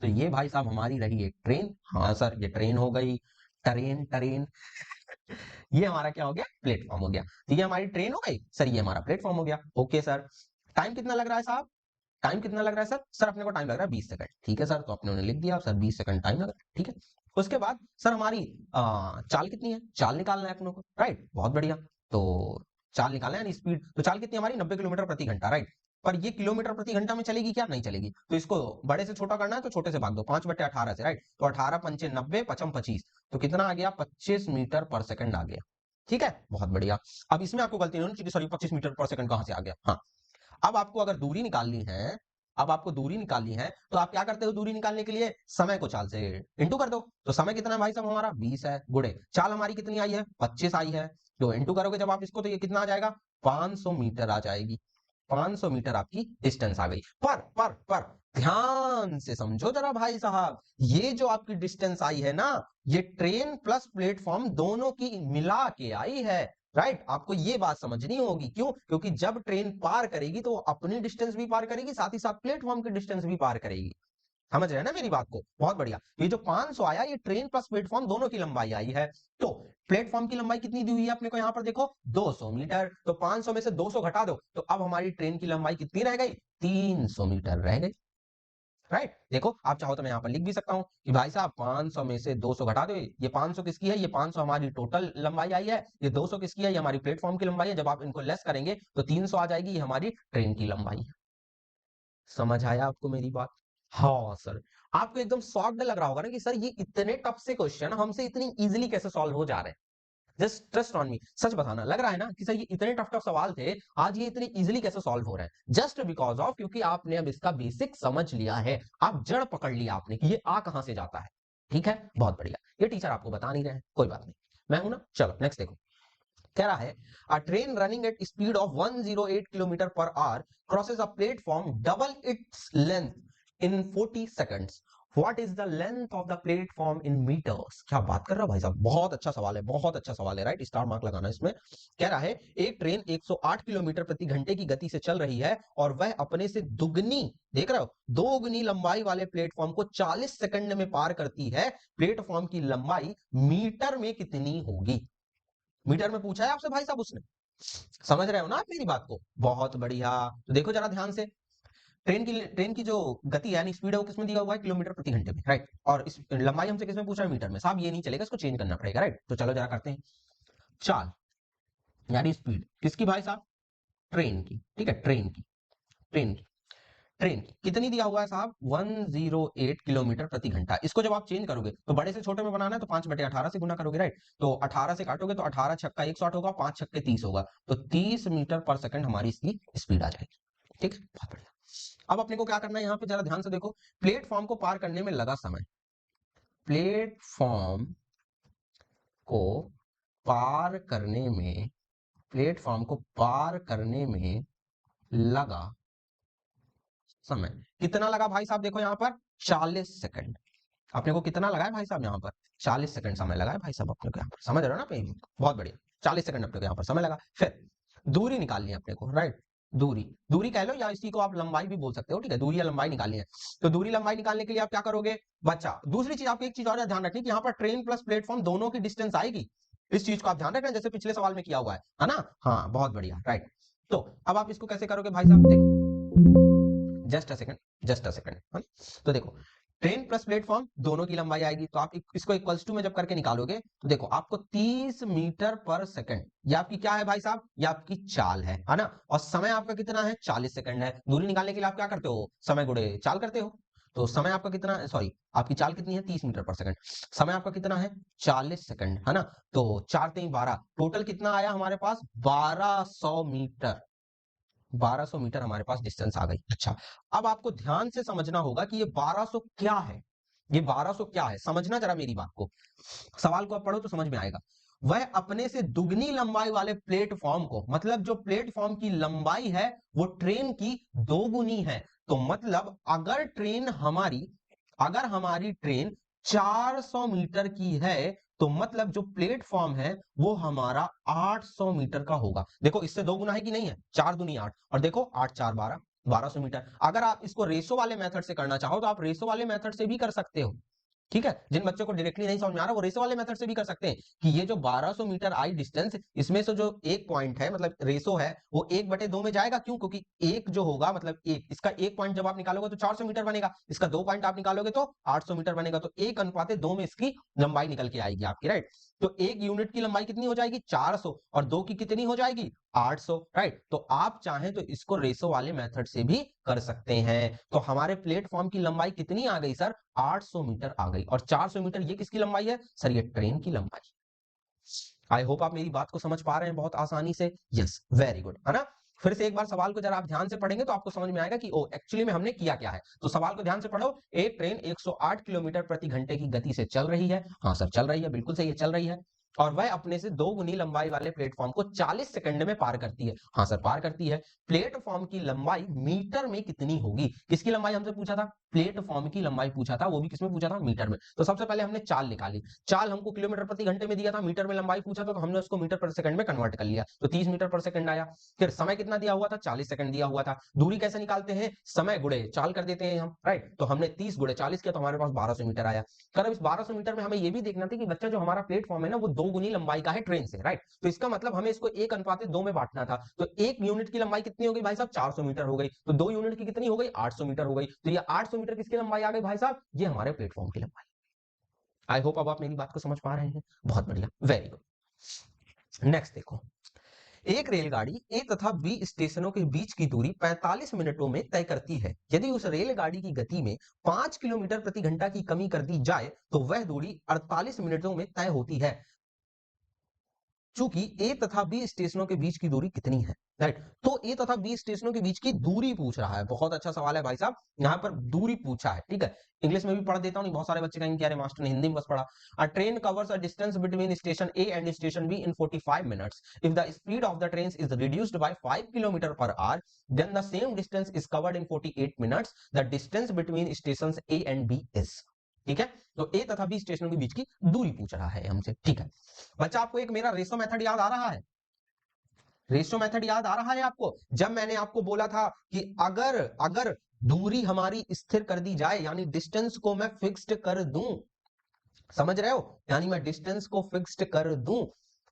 तो ये भाई साहब हमारी रही एक ट्रेन, हाँ सर ये ट्रेन हो गई। ट्रेन ट्रेन ये हमारा क्या हो गया? प्लेटफॉर्म हो गया। तो ये हमारी ट्रेन हो गई सर, ये हमारा प्लेटफॉर्म हो गया। ओके सर, टाइम कितना लग रहा है साहब? टाइम कितना लग रहा है सर? सर अपने को टाइम लग रहा है 20 सेकंड। ठीक है सर, तो अपने लिख दिया सर 20 सेकंड टाइम लग रहा है, ठीक है। उसके बाद सर हमारी चाल कितनी है? चाल निकालना है अपने को, राइट। बहुत बढ़िया। तो चाल निकालना है स्पीड, तो चाल कितनी हमारी? 90 किलोमीटर प्रति घंटा, राइट। पर ये किलोमीटर प्रति घंटा में चलेगी क्या? नहीं चलेगी। तो इसको बड़े से छोटा करना है तो छोटे से भाग दो, 5/18 से, राइट। तो 18 पंचे 90, पचम 25, तो कितना आ गया? 25 मीटर पर सेकंड आ गया। ठीक है, बहुत बढ़िया। अब इसमें आपको गलती नहीं होनी चाहिए, सॉरी 25 मीटर पर सेकंड कहां से आ गया? हाँ, अब आपको अगर दूरी निकालनी है, अब आपको दूरी निकालनी है तो आप क्या करते हो? दूरी निकालने के लिए समय को चाल से इंटू कर दो। तो समय कितना है भाई साहब हमारा? 20 है, गुणे चाल हमारी कितनी आई है? 25 आई है, तो इंटू करोगे जब आप इसको तो ये कितना आ जाएगा? 500 मीटर आ जाएगी। 500 मीटर आपकी डिस्टेंस आ गई। पर ध्यान से समझो जरा भाई साहब, ये जो आपकी डिस्टेंस आई है ना, ये ट्रेन प्लस प्लेटफॉर्म दोनों की मिला के आई है, राइट। आपको ये बात समझनी होगी, क्यों? क्योंकि जब ट्रेन पार करेगी तो अपनी डिस्टेंस भी पार करेगी, साथ ही साथ प्लेटफॉर्म की डिस्टेंस भी पार करेगी। समझ रहे हैं ना मेरी बात को? बहुत बढ़िया। ये जो 500 आया, ये ट्रेन प्लस प्लेटफॉर्म दोनों की लंबाई आई है। तो प्लेटफॉर्म की लंबाई कितनी दी हुई है अपने को? यहां पर देखो 200 मीटर, तो 500 में से 200 घटा दो, तो अब हमारी ट्रेन की लंबाई कितनी रह गई? 300 मीटर रह गई। राइट। देखो आप चाहो तो मैं यहाँ पर लिख भी सकता हूँ कि भाई साहब 500 में से 200 घटा दो, ये 500 किसकी है, ये 500 हमारी टोटल लंबाई आई है, ये 200 किसकी है, ये हमारी प्लेटफॉर्म की लंबाई है। जब आप इनको लेस करेंगे तो 300 आ जाएगी, ये हमारी ट्रेन की लंबाई है। समझ आया आपको मेरी बात? हाँ सर। आपको एकदम शॉक्ड लग रहा होगा ना कि सर ये इतने टफ से क्वेश्चन हमसे इतनी इजीली कैसे सॉल्व हो जा रहे हैं। जस्ट ट्रस्ट ऑन मी, सच बताना, लग रहा है ना कि सर ये इतने टफ टफ सवाल थे, आज ये इतने इजीली कैसे सॉल्व हो रहे हैं? जस्ट बिकॉज ऑफ, क्योंकि आपने अब इसका बेसिक समझ लिया है, आप जड़ पकड़ लिया आपने कि ये आ कहां से जाता है। ठीक है, बहुत बढ़िया। ये टीचर आपको बता नहीं रहे हैं, कोई बात नहीं, मैं हूं ना। चलो नेक्स्ट देखो। कह रहा है a train running at speed of 108 kilometre per hour crosses a platform double its length in 40 seconds. What is the length of the platform in metres? क्या बात कर रहा भाई साहब, बहुत अच्छा सवाल है, बहुत अच्छा सवाल है, राइट, स्टार मार्क लगाना इसमें। कह रहा है एक ट्रेन 108 किलोमीटर प्रति घंटे की गति से चल रही है और वह अपने से दुगनी, देख रहे हो, दोगुनी लंबाई वाले प्लेटफॉर्म को 40 सेकंड में पार करती है। प्लेटफॉर्म की लंबाई मीटर में कितनी होगी? मीटर में पूछा है आपसे भाई साहब उसने। समझ रहे हो ना आप मेरी बात को? बहुत बढ़िया। तो देखो जरा ध्यान से, ट्रेन की जो गति है यानी स्पीड है वो किसमें दिया हुआ है? किलोमीटर प्रति घंटे में, राइट। और इस लंबाई हमसे किसमें पूछा है? मीटर में। साहब ये नहीं चलेगा, इसको चेंज करना पड़ेगा, राइट। तो चलो जरा करते हैं। चाल यानी स्पीड किसकी भाई साहब? ट्रेन की, ठीक है, ट्रेन की ट्रेन की कितनी दिया हुआ है साहब? 108 किलोमीटर प्रति घंटा। इसको जब आप चेंज करोगे तो बड़े से छोटे में बनाना है तो 5/18 से गुना करोगे, राइट। तो 18 से काटोगे तो 18 छक्का 108 होगा, 5 छक्के 30 होगा, तो 30 मीटर पर सेकंड हमारी इसकी स्पीड आ जाएगी। ठीक है, बहुत बढ़िया। अब अपने को क्या करना है यहाँ पे, जरा ध्यान से देखो। प्लेटफॉर्म को पार करने में लगा समय, प्लेटफॉर्म को पार करने में, प्लेटफॉर्म को पार करने में लगा समय कितना लगा भाई साहब? देखो यहाँ पर 40 सेकंड। अपने को कितना लगा है भाई साहब? यहाँ पर 40 सेकंड समय लगा है भाई साहब अपने को यहाँ पर। समझ रहे हो ना आप? बहुत बढ़िया, 40 सेकंड अपने को यहाँ पर समय लगा। फिर दूरी निकालनी है अपने को, राइट। दूरी, दूरी कह लो या इसी को आप लंबाई भी बोल सकते हो, ठीक है। दूरी या लंबाई निकालनी है, तो दूरी लंबाई निकालने के लिए आप क्या करोगे बच्चा? दूसरी चीज, आपको एक चीज और ध्यान रखनी कि यहाँ पर ट्रेन प्लस प्लेटफॉर्म दोनों की डिस्टेंस आएगी। इस चीज को आप ध्यान रखना, जैसे पिछले सवाल में किया हुआ है ना। हाँ बहुत बढ़िया, राइट। तो अब आप इसको कैसे करोगे भाई साहब? देखो, just a second, just a second. तो देखो, ट्रेन प्लस प्लेटफॉर्म दोनों की लंबाई आएगी, तो आप इसको इक्वल्स टू में जब करके निकालोगे तो देखो आपको 30 मीटर पर सेकंड, ये आपकी क्या है भाई साहब? ये आपकी चाल है ना। और समय आपका कितना है? 40 सेकंड है। दूरी निकालने के लिए आप क्या करते हो? समय गुणे चाल करते हो। तो समय आपका कितना है, सॉरी, आपकी चाल कितनी है? 30 मीटर पर सेकंड। समय आपका कितना है? 40 सेकंड, है ना। तो 4 3 12, टोटल कितना आया हमारे पास? 1200 मीटर। 1200 मीटर हमारे पास डिस्टेंस आ गई। अच्छा, अब आपको ध्यान से समझना होगा कि ये 1200 क्या है। ये 1200 क्या है, समझना जरा मेरी बात को। सवाल को आप पढ़ो तो समझ में आएगा। वह अपने से दुगनी लंबाई वाले प्लेटफॉर्म को, मतलब जो प्लेटफॉर्म की लंबाई है वो ट्रेन की दोगुनी है। तो मतलब अगर हमारी ट्रेन 400 मीटर की है, तो मतलब जो प्लेटफॉर्म है वो हमारा 800 मीटर का होगा। देखो इससे दो गुना है कि नहीं है? 4 दूनी 8, और देखो 8 4 12, 1200 मीटर। अगर आप इसको रेशो वाले मेथड से करना चाहो तो आप रेशो वाले मेथड से भी कर सकते हो। ठीक है, जिन बच्चों को डायरेक्टली नहीं समझ में आ रहा वो रेशो वाले मेथड से भी कर सकते हैं कि ये जो 1200 मीटर आई डिस्टेंस, इसमें से जो एक पॉइंट है मतलब रेशो है वो 1/2 में जाएगा। क्यों? क्योंकि एक जो होगा मतलब एक, इसका एक पॉइंट जब आप निकालोगे तो 400 मीटर बनेगा, इसका 2 पॉइंट आप निकालोगे तो 800 मीटर बनेगा। तो 1:2 में इसकी लंबाई निकल के आएगी आपकी, राइट। तो एक यूनिट की लंबाई कितनी हो जाएगी? 400, और 2 की कितनी हो जाएगी? 800, राइट। तो आप चाहें तो इसको रेशो वाले मेथड से भी कर सकते हैं। तो हमारे प्लेटफॉर्म की लंबाई कितनी आ गई सर? 800 मीटर आ गई। और 400 मीटर ये किसकी लंबाई है सर? ये ट्रेन की लंबाई। आई होप आप मेरी बात को समझ पा रहे हैं बहुत आसानी से। यस, वेरी गुड, है ना। फिर से एक बार सवाल को जरा आप ध्यान से पढ़ेंगे तो आपको समझ में आएगा कि ओ एक्चुअली में हमने किया क्या है। तो सवाल को ध्यान से पढ़ो। एक ट्रेन 108 किलोमीटर प्रति घंटे की गति से चल रही है। हाँ सर, चल रही है, बिल्कुल सही है, चल रही है। और वह अपने से 2 गुनी लंबाई वाले प्लेटफॉर्म को 40 सेकंड में पार करती है। हाँ सर, पार करती है। प्लेटफॉर्म की लंबाई मीटर में कितनी होगी? किसकी लंबाई हमसे पूछा था? प्लेटफॉर्म की लंबाई पूछा था, वो भी किसमें पूछा था? मीटर में। तो सबसे पहले हमने चाल निकाली। चाल हमको किलोमीटर प्रति घंटे में दिया था, मीटर में लंबाई पूछा था, तो हमने उसको मीटर पर सेकंड में कन्वर्ट कर लिया, तो 30 मीटर पर सेकंड आया। फिर समय कितना दिया हुआ था? 40 सेकंड दिया हुआ था। दूरी कैसे निकालते हैं? समय गुणे चाल कर देते हैं हम, राइट। तो हमने 30 गुणे 40 किया तो हमारे पास 1200 मीटर आया। कर अब इस 1200 मीटर में हमें ये भी देखना था कि बच्चा जो हमारा प्लेटफॉर्म है ना वो 2 गुनी लंबाई का है ट्रेन से, राइट। तो इसका मतलब हमें इसको 1:2 में बांटना था, तो 1 यूनिट की लंबाई कितनी हो गई भाई साहब, 400 मीटर हो गई। तो 2 यूनिट की कितनी हो गई, 800 मीटर हो गई। तो ये 800 मीटर किसकी लंबाई आ गई भाई साहब, ये हमारे प्लेटफॉर्म की लंबाई। आई होप अब आप मेरी बात को समझ पा रहे हैं, बहुत बढ़िया, वेरी गुड। नेक्स्ट देखो, एक रेलगाड़ी ए तथा बी स्टेशनों के बीच की दूरी 45 मिनटों में तय करती है। यदि उस रेलगाड़ी की गति में 5 किलोमीटर प्रति घंटा की कमी कर दी जाए तो वह दूरी 48 मिनटों में तय होती है। चूंकि ए तथा बी स्टेशनों के बीच की दूरी कितनी है, राइट। तो ए तथा बी स्टेशनों के बीच की दूरी पूछ रहा है, बहुत अच्छा सवाल है भाई साहब, यहाँ पर दूरी पूछा है, ठीक है। इंग्लिश में भी पढ़ देता हूँ, बहुत सारे बच्चे कहेंगे अरे मास्टर ने हिंदी में बस पढ़ा। A train covers a distance between station A and station B in 45 minutes. If the speed of the train is reduced by 5 kilometre per hour, then the same distance is covered in 48 minutes. The distance between stations A and B is, ठीक है। तो ए तथा B स्टेशनों के बीच की दूरी पूछ रहा है हमसे, ठीक है। बच्चा आपको एक मेरा रेशो मेथड याद आ रहा है, रेशो मेथड याद आ रहा है आपको, जब मैंने आपको बोला था कि अगर अगर दूरी हमारी स्थिर कर दी जाए, यानी डिस्टेंस को मैं फिक्स्ड कर दूं, समझ रहे हो, यानी मैं डिस्टेंस को फिक्स्ड कर दूं,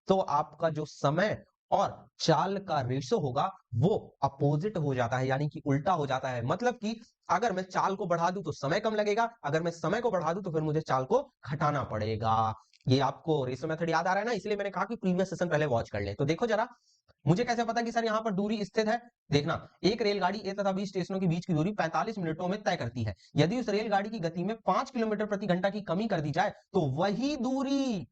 तो आपका जो समय और चाल का रेशो होगा वो अपोजिट हो जाता है, यानी कि उल्टा हो जाता है। मतलब कि अगर मैं चाल को बढ़ा दूं तो समय कम लगेगा, अगर मैं समय को बढ़ा दूं तो फिर मुझे चाल को घटाना पड़ेगा। ये आपको रेशो मेथड याद आ रहा है ना, इसलिए मैंने कहा कि प्रीवियस सेशन पहले वॉच कर ले। तो देखो जरा, मुझे कैसे पता कि सर यहाँ पर दूरी स्थित है, देखना, एक रेलगाड़ी ए तथा बी स्टेशनों के बीच की दूरी 45 मिनटों में तय करती है। यदि उस रेलगाड़ी की गति में 5 किलोमीटर प्रति घंटा की कमी कर दी जाए तो वही दूरी,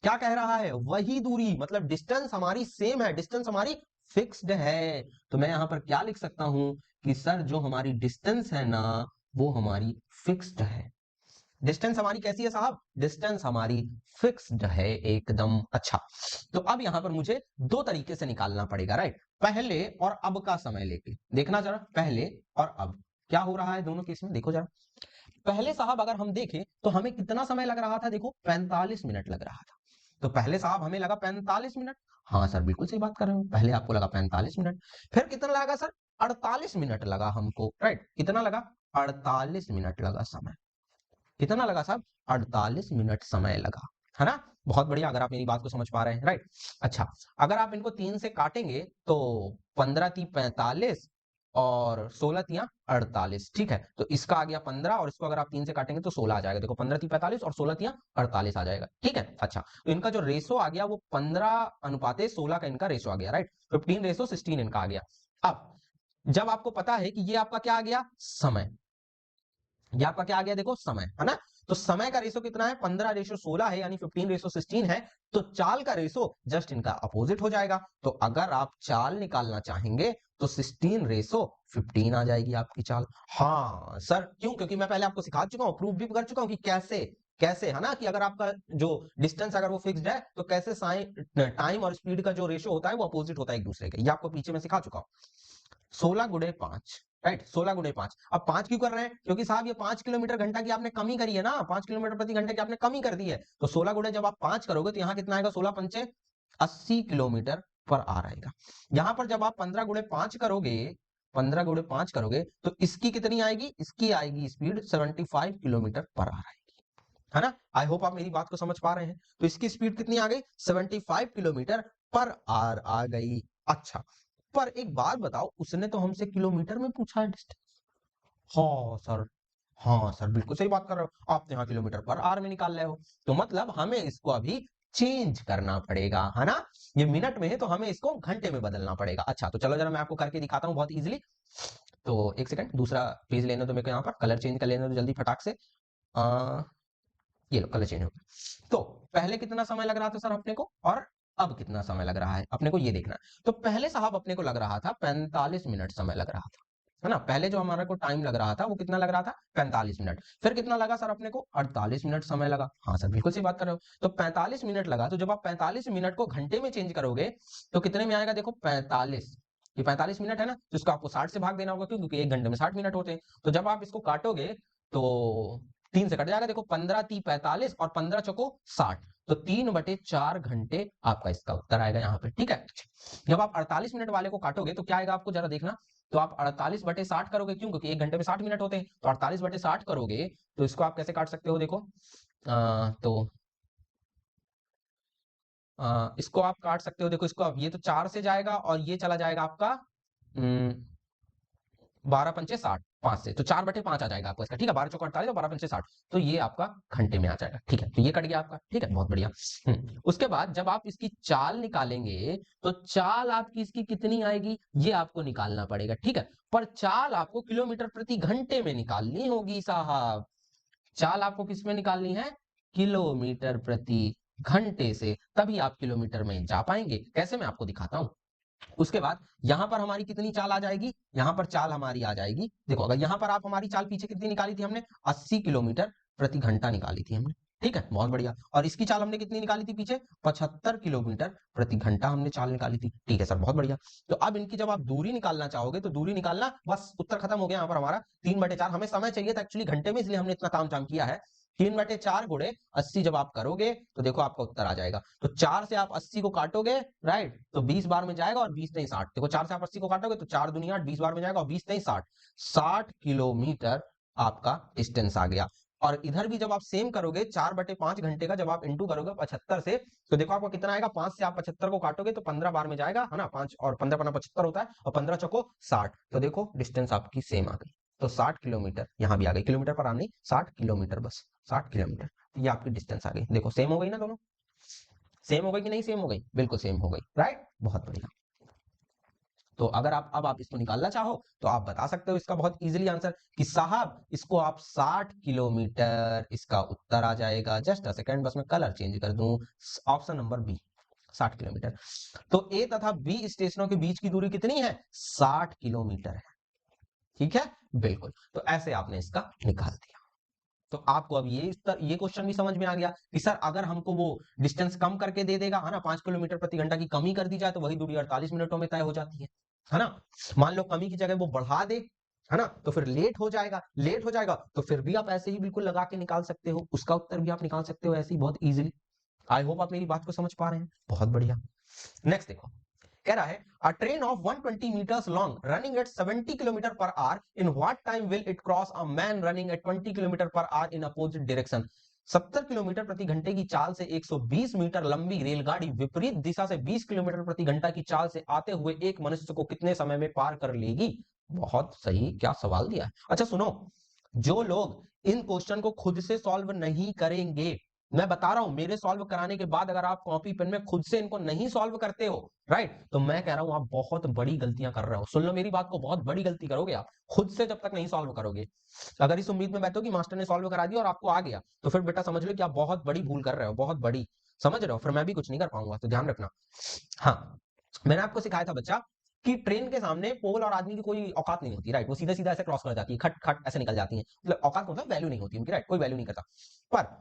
क्या कह रहा है, वही दूरी, मतलब डिस्टेंस हमारी सेम है, डिस्टेंस हमारी फिक्स्ड है। तो मैं यहां पर क्या लिख सकता हूं कि सर जो हमारी डिस्टेंस है ना, वो हमारी फिक्स्ड है। डिस्टेंस हमारी कैसी है साहब, डिस्टेंस हमारी फिक्स्ड है एकदम। अच्छा, तो अब यहां पर मुझे दो तरीके से निकालना पड़ेगा, राइट। पहले और अब का समय लेके देखना जरा, पहले और अब क्या हो रहा है दोनों केस में, देखो जरा। पहले साहब अगर हम देखें तो हमें कितना समय लग रहा था, देखो 45 मिनट लग रहा था। तो पहले साहब हमें लगा 45 मिनट, हाँ सर बिल्कुल सही बात कर रहे हो, पहले आपको लगा 45 मिनट। फिर कितना लगा सर, 48 मिनट लगा हमको, राइट। कितना लगा, 48 मिनट लगा समय। कितना लगा साहब, 48 मिनट समय लगा, है ना। बहुत बढ़िया, अगर आप मेरी बात को समझ पा रहे हैं, राइट। अच्छा, अगर आप इनको 3 से काटेंगे तो 15 × 3 = 45 और 16 × 3 = 48, ठीक है। तो इसका आ गया 15 और इसको अगर आप 3 से काटेंगे तो 16 आ जाएगा। देखो 15 × 3 = 45 और 16 × 3 = 48 आ जाएगा, ठीक है। अच्छा, तो इनका जो रेशो आ गया वो 15:16 का इनका रेशो आ गया, राइट। 15:16 इनका आ गया। अब जब आपको पता है कि ये आपका क्या आ गया, समय, ये आपका क्या आ गया, देखो समय, है ना। तो समय का रेशो कितना है, 15:16 है, यानी 15:16 है। तो चाल का रेशो जस्ट इनका अपोजिट हो जाएगा। तो अगर आप चाल निकालना चाहेंगे तो 16:15 आ जाएगी आपकी चाल। हाँ सर, क्यों, क्योंकि मैं पहले आपको सिखा चुका हूं, प्रूव भी कर चुका हूं कि कैसे कैसे, है ना, कि अगर आपका जो डिस्टेंस अगर वो फिक्स्ड है तो कैसे टाइम और स्पीड का जो रेशो होता है वो अपोजिट होता है एक दूसरे के, ये आपको पीछे में सिखा चुका हूं। 16 × 5, राइट, 16 × 5। अब 5 क्यों कर रहे हैं, क्योंकि साहब ये 5 किलोमीटर घंटा की आपने कमी करी है ना, 5 किलोमीटर प्रति घंटे की आपने कमी कर दी है। तो 16 गुणे जब आप 5 करोगे तो यहाँ कितना आएगा, 16×5 = 80 किलोमीटर पर आवर आएगा। यहाँ पर जब आप 15 × 5 करोगे, 15 × 5 करोगे तो इसकी कितनी आएगी, इसकी आएगी स्पीड 75 किलोमीटर पर आवर आएगी, है ना। आई होप आप मेरी बात को समझ पा रहे हैं। तो इसकी स्पीड कितनी आ गई, 75 किलोमीटर पर आवर आ गई। अच्छा, पर एक बात बताओ, उसने तो हमसे किलोमीटर में पूछा है डिस्टेंस। हाँ सर, हाँ सर बिल्कुल सही बात कर रहे हो, आप तो यहाँ किलोमीटर पर आवर में निकाल रहे हो। तो मतलब हमें इसको अभी चेंज करना पड़ेगा, है ना। ये मिनट में है तो हमें इसको घंटे में बदलना पड़ेगा। अच्छा, तो चलो जरा मैं आपको करके दिखाता हूँ बहुत इजीली। तो एक सेकंड, दूसरा पेज लेने दो मेरे को, यहाँ पर कलर चेंज कर लेने दो जल्दी फटाक से। आ, ये लो कलर चेंज हो गया। तो पहले कितना समय लग रहा था सर अपने को, और अब कितना समय लग रहा है अपने को, ये देखना है। तो पहले साहब अपने को लग रहा था 45 मिनट समय लग रहा था, है ना। पहले जो हमारे को टाइम लग रहा था वो कितना लग रहा था, 45 मिनट। फिर कितना लगा सर अपने को, 48 मिनट समय लगा। हाँ सर बिल्कुल सही बात कर रहे हो। तो 45 मिनट लगा, तो जब आप 45 मिनट को घंटे में चेंज करोगे तो कितने में आएगा, देखो 45, ये 45 मिनट है ना, तो इसको आपको 60 से भाग देना होगा, क्यों, क्योंकि एक घंटे में 60 मिनट होते हैं। तो जब आप इसको काटोगे तो 3 से कट जाएगा, देखो 15×3 = 45 और 15×4 = 60। तो 3/4 घंटे आपका इसका उत्तर आएगा यहाँ पे, ठीक है। जब आप 48 मिनट वाले को काटोगे तो क्या आएगा आपको जरा देखना। तो आप 48/60 करोगे, क्यों, क्योंकि एक घंटे में 60 मिनट होते हैं। तो 48/60 करोगे तो इसको आप कैसे काट सकते हो, देखो तो इसको आप काट सकते हो, देखो इसको, अब ये तो 4 से जाएगा और ये चला जाएगा आपका 12 पंचे 60, 5 से तो 4/5 आ जाएगा आपका इसका, ठीक है, 12 चौका 48 और 12 पंचे 60, तो ये आपका घंटे में आ जाएगा, ठीक है, तो ये कट गया आपका, ठीक है, बहुत बढ़िया। उसके बाद जब आप इसकी चाल निकालेंगे तो चाल आपकी इसकी कितनी आएगी ये आपको निकालना पड़ेगा, ठीक है, पर चाल आपको किलोमीटर प्रति घंटे में निकालनी होगी साहब। चाल आपको किस में निकालनी है, किलोमीटर प्रति घंटे से, तभी आप किलोमीटर में जा पाएंगे। कैसे, मैं आपको दिखाता हूं। उसके बाद यहां पर हमारी कितनी चाल आ जाएगी, यहां पर चाल हमारी आ जाएगी, देखो अगर यहां पर आप हमारी चाल पीछे कितनी निकाली थी हमने, 80 किलोमीटर प्रति घंटा निकाली थी हमने, ठीक है, बहुत बढ़िया। और इसकी चाल हमने कितनी निकाली थी पीछे, 75 किलोमीटर प्रति घंटा हमने चाल निकाली थी, ठीक है सर, बहुत बढ़िया। तो अब इनकी जब आप दूरी निकालना चाहोगे तो दूरी निकालना, बस उत्तर खत्म हो गया यहाँ पर हमारा 3/4। हमें समय चाहिए था एक्चुअली घंटे में, इसलिए हमने इतना तामझाम किया है। 3/4 गुणे 80 जब आप करोगे तो देखो आपका उत्तर आ जाएगा। तो 4 से आप 80 को काटोगे, राइट, तो 20 बार में जाएगा और 20 नहीं 60, देखो 4 से आप 80 को काटोगे तो 4 दूनी 8, 20 बार में जाएगा और 20 नहीं 60, 60 किलोमीटर आपका डिस्टेंस आ गया। और इधर भी जब आप सेम करोगे 4/5 घंटे का जब आप इंटू करोगे 75 से, तो देखो आपको कितना आएगा, 5 से आप 75 को काटोगे तो 15 बार में जाएगा, है ना, 5 और 15 15 75 होता है, और 15 चौको 60, तो देखो डिस्टेंस आपकी सेम आ गई। तो 60 किलोमीटर यहाँ भी आ गई, किलोमीटर पर आम नहीं, 60 किलोमीटर, बस 60 किलोमीटर, ये आपकी डिस्टेंस आ गई। देखो सेम हो गई ना, दोनों सेम हो गई कि नहीं सेम हो गई, बिल्कुल सेम हो गई, राइट, बहुत बढ़िया। तो अगर आप इसको निकालना चाहो तो आप बता सकते हो इसका बहुत इजीली आंसर कि साहब इसको आप 60 किलोमीटर, इसका उत्तर आ जाएगा। जस्ट अ सेकंड, बस मैं कलर चेंज कर दूं, ऑप्शन नंबर बी, 60 किलोमीटर। तो ए तथा बी स्टेशनों के बीच की दूरी कितनी है, 60 किलोमीटर है, ठीक है, बिल्कुल। तो ऐसे आपने इसका निकाल दिया। तो आपको अब ये क्वेश्चन भी समझ में आ गया कि सर अगर हमको वो डिस्टेंस कम करके दे देगा, है ना, 5 किलोमीटर प्रति घंटा की कमी कर दी जाए तो वही दूरी 48 मिनटों में तय हो जाती है ना। मान लो कमी की जगह वो बढ़ा दे, है ना, तो फिर लेट हो जाएगा, लेट हो जाएगा तो फिर भी आप ऐसे ही बिल्कुल लगा के निकाल सकते हो, उसका उत्तर भी आप निकाल सकते हो ऐसे ही बहुत इजीली। आई होप आप मेरी बात को समझ पा रहे हैं, बहुत बढ़िया। नेक्स्ट देखो, कह रहा है a train of 120 meters long running at 70 kilometre per our, in what time will it cross a man running at 20 kilometre per our in opposite direction। 70 kilometre प्रति घंटे की चाल से 120 मीटर लंबी रेलगाड़ी विपरीत दिशा से 20 किलोमीटर प्रति घंटा की चाल से आते हुए एक मनुष्य को कितने समय में पार कर लेगी। बहुत सही, क्या सवाल दिया है। अच्छा सुनो, जो लोग इन क्वेश्चन को खुद से सॉल्व नहीं करेंगे, मैं बता रहा हूं, मेरे सॉल्व कराने के बाद अगर आप कॉपी पेन में खुद से इनको नहीं सॉल्व करते हो, राइट, तो मैं कह रहा हूं आप बहुत बड़ी गलतियां कर रहे हो। सुन लो मेरी बात को, बहुत बड़ी गलती करोगे आप खुद से जब तक नहीं सॉल्व करोगे। अगर इस उम्मीद में बैठो कि मास्टर ने सॉल्व करा दिया और आपको आ गया, तो फिर बेटा समझ लो कि आप बहुत बड़ी भूल कर रहे हो, बहुत बड़ी, समझ रहे हो, फिर मैं भी कुछ नहीं कर पाऊंगा, तो ध्यान रखना। हाँ, मैंने आपको सिखाया था बच्चा कि ट्रेन के सामने पोल और आदमी की कोई औकात नहीं होती, राइट, वो सीधा सीधा ऐसे क्रॉस कर जाती है, खट खट ऐसे निकल जाती है, मतलब औकात मतलब वैल्यू नहीं होती उनकी, राइट, कोई वैल्यू नहीं करता।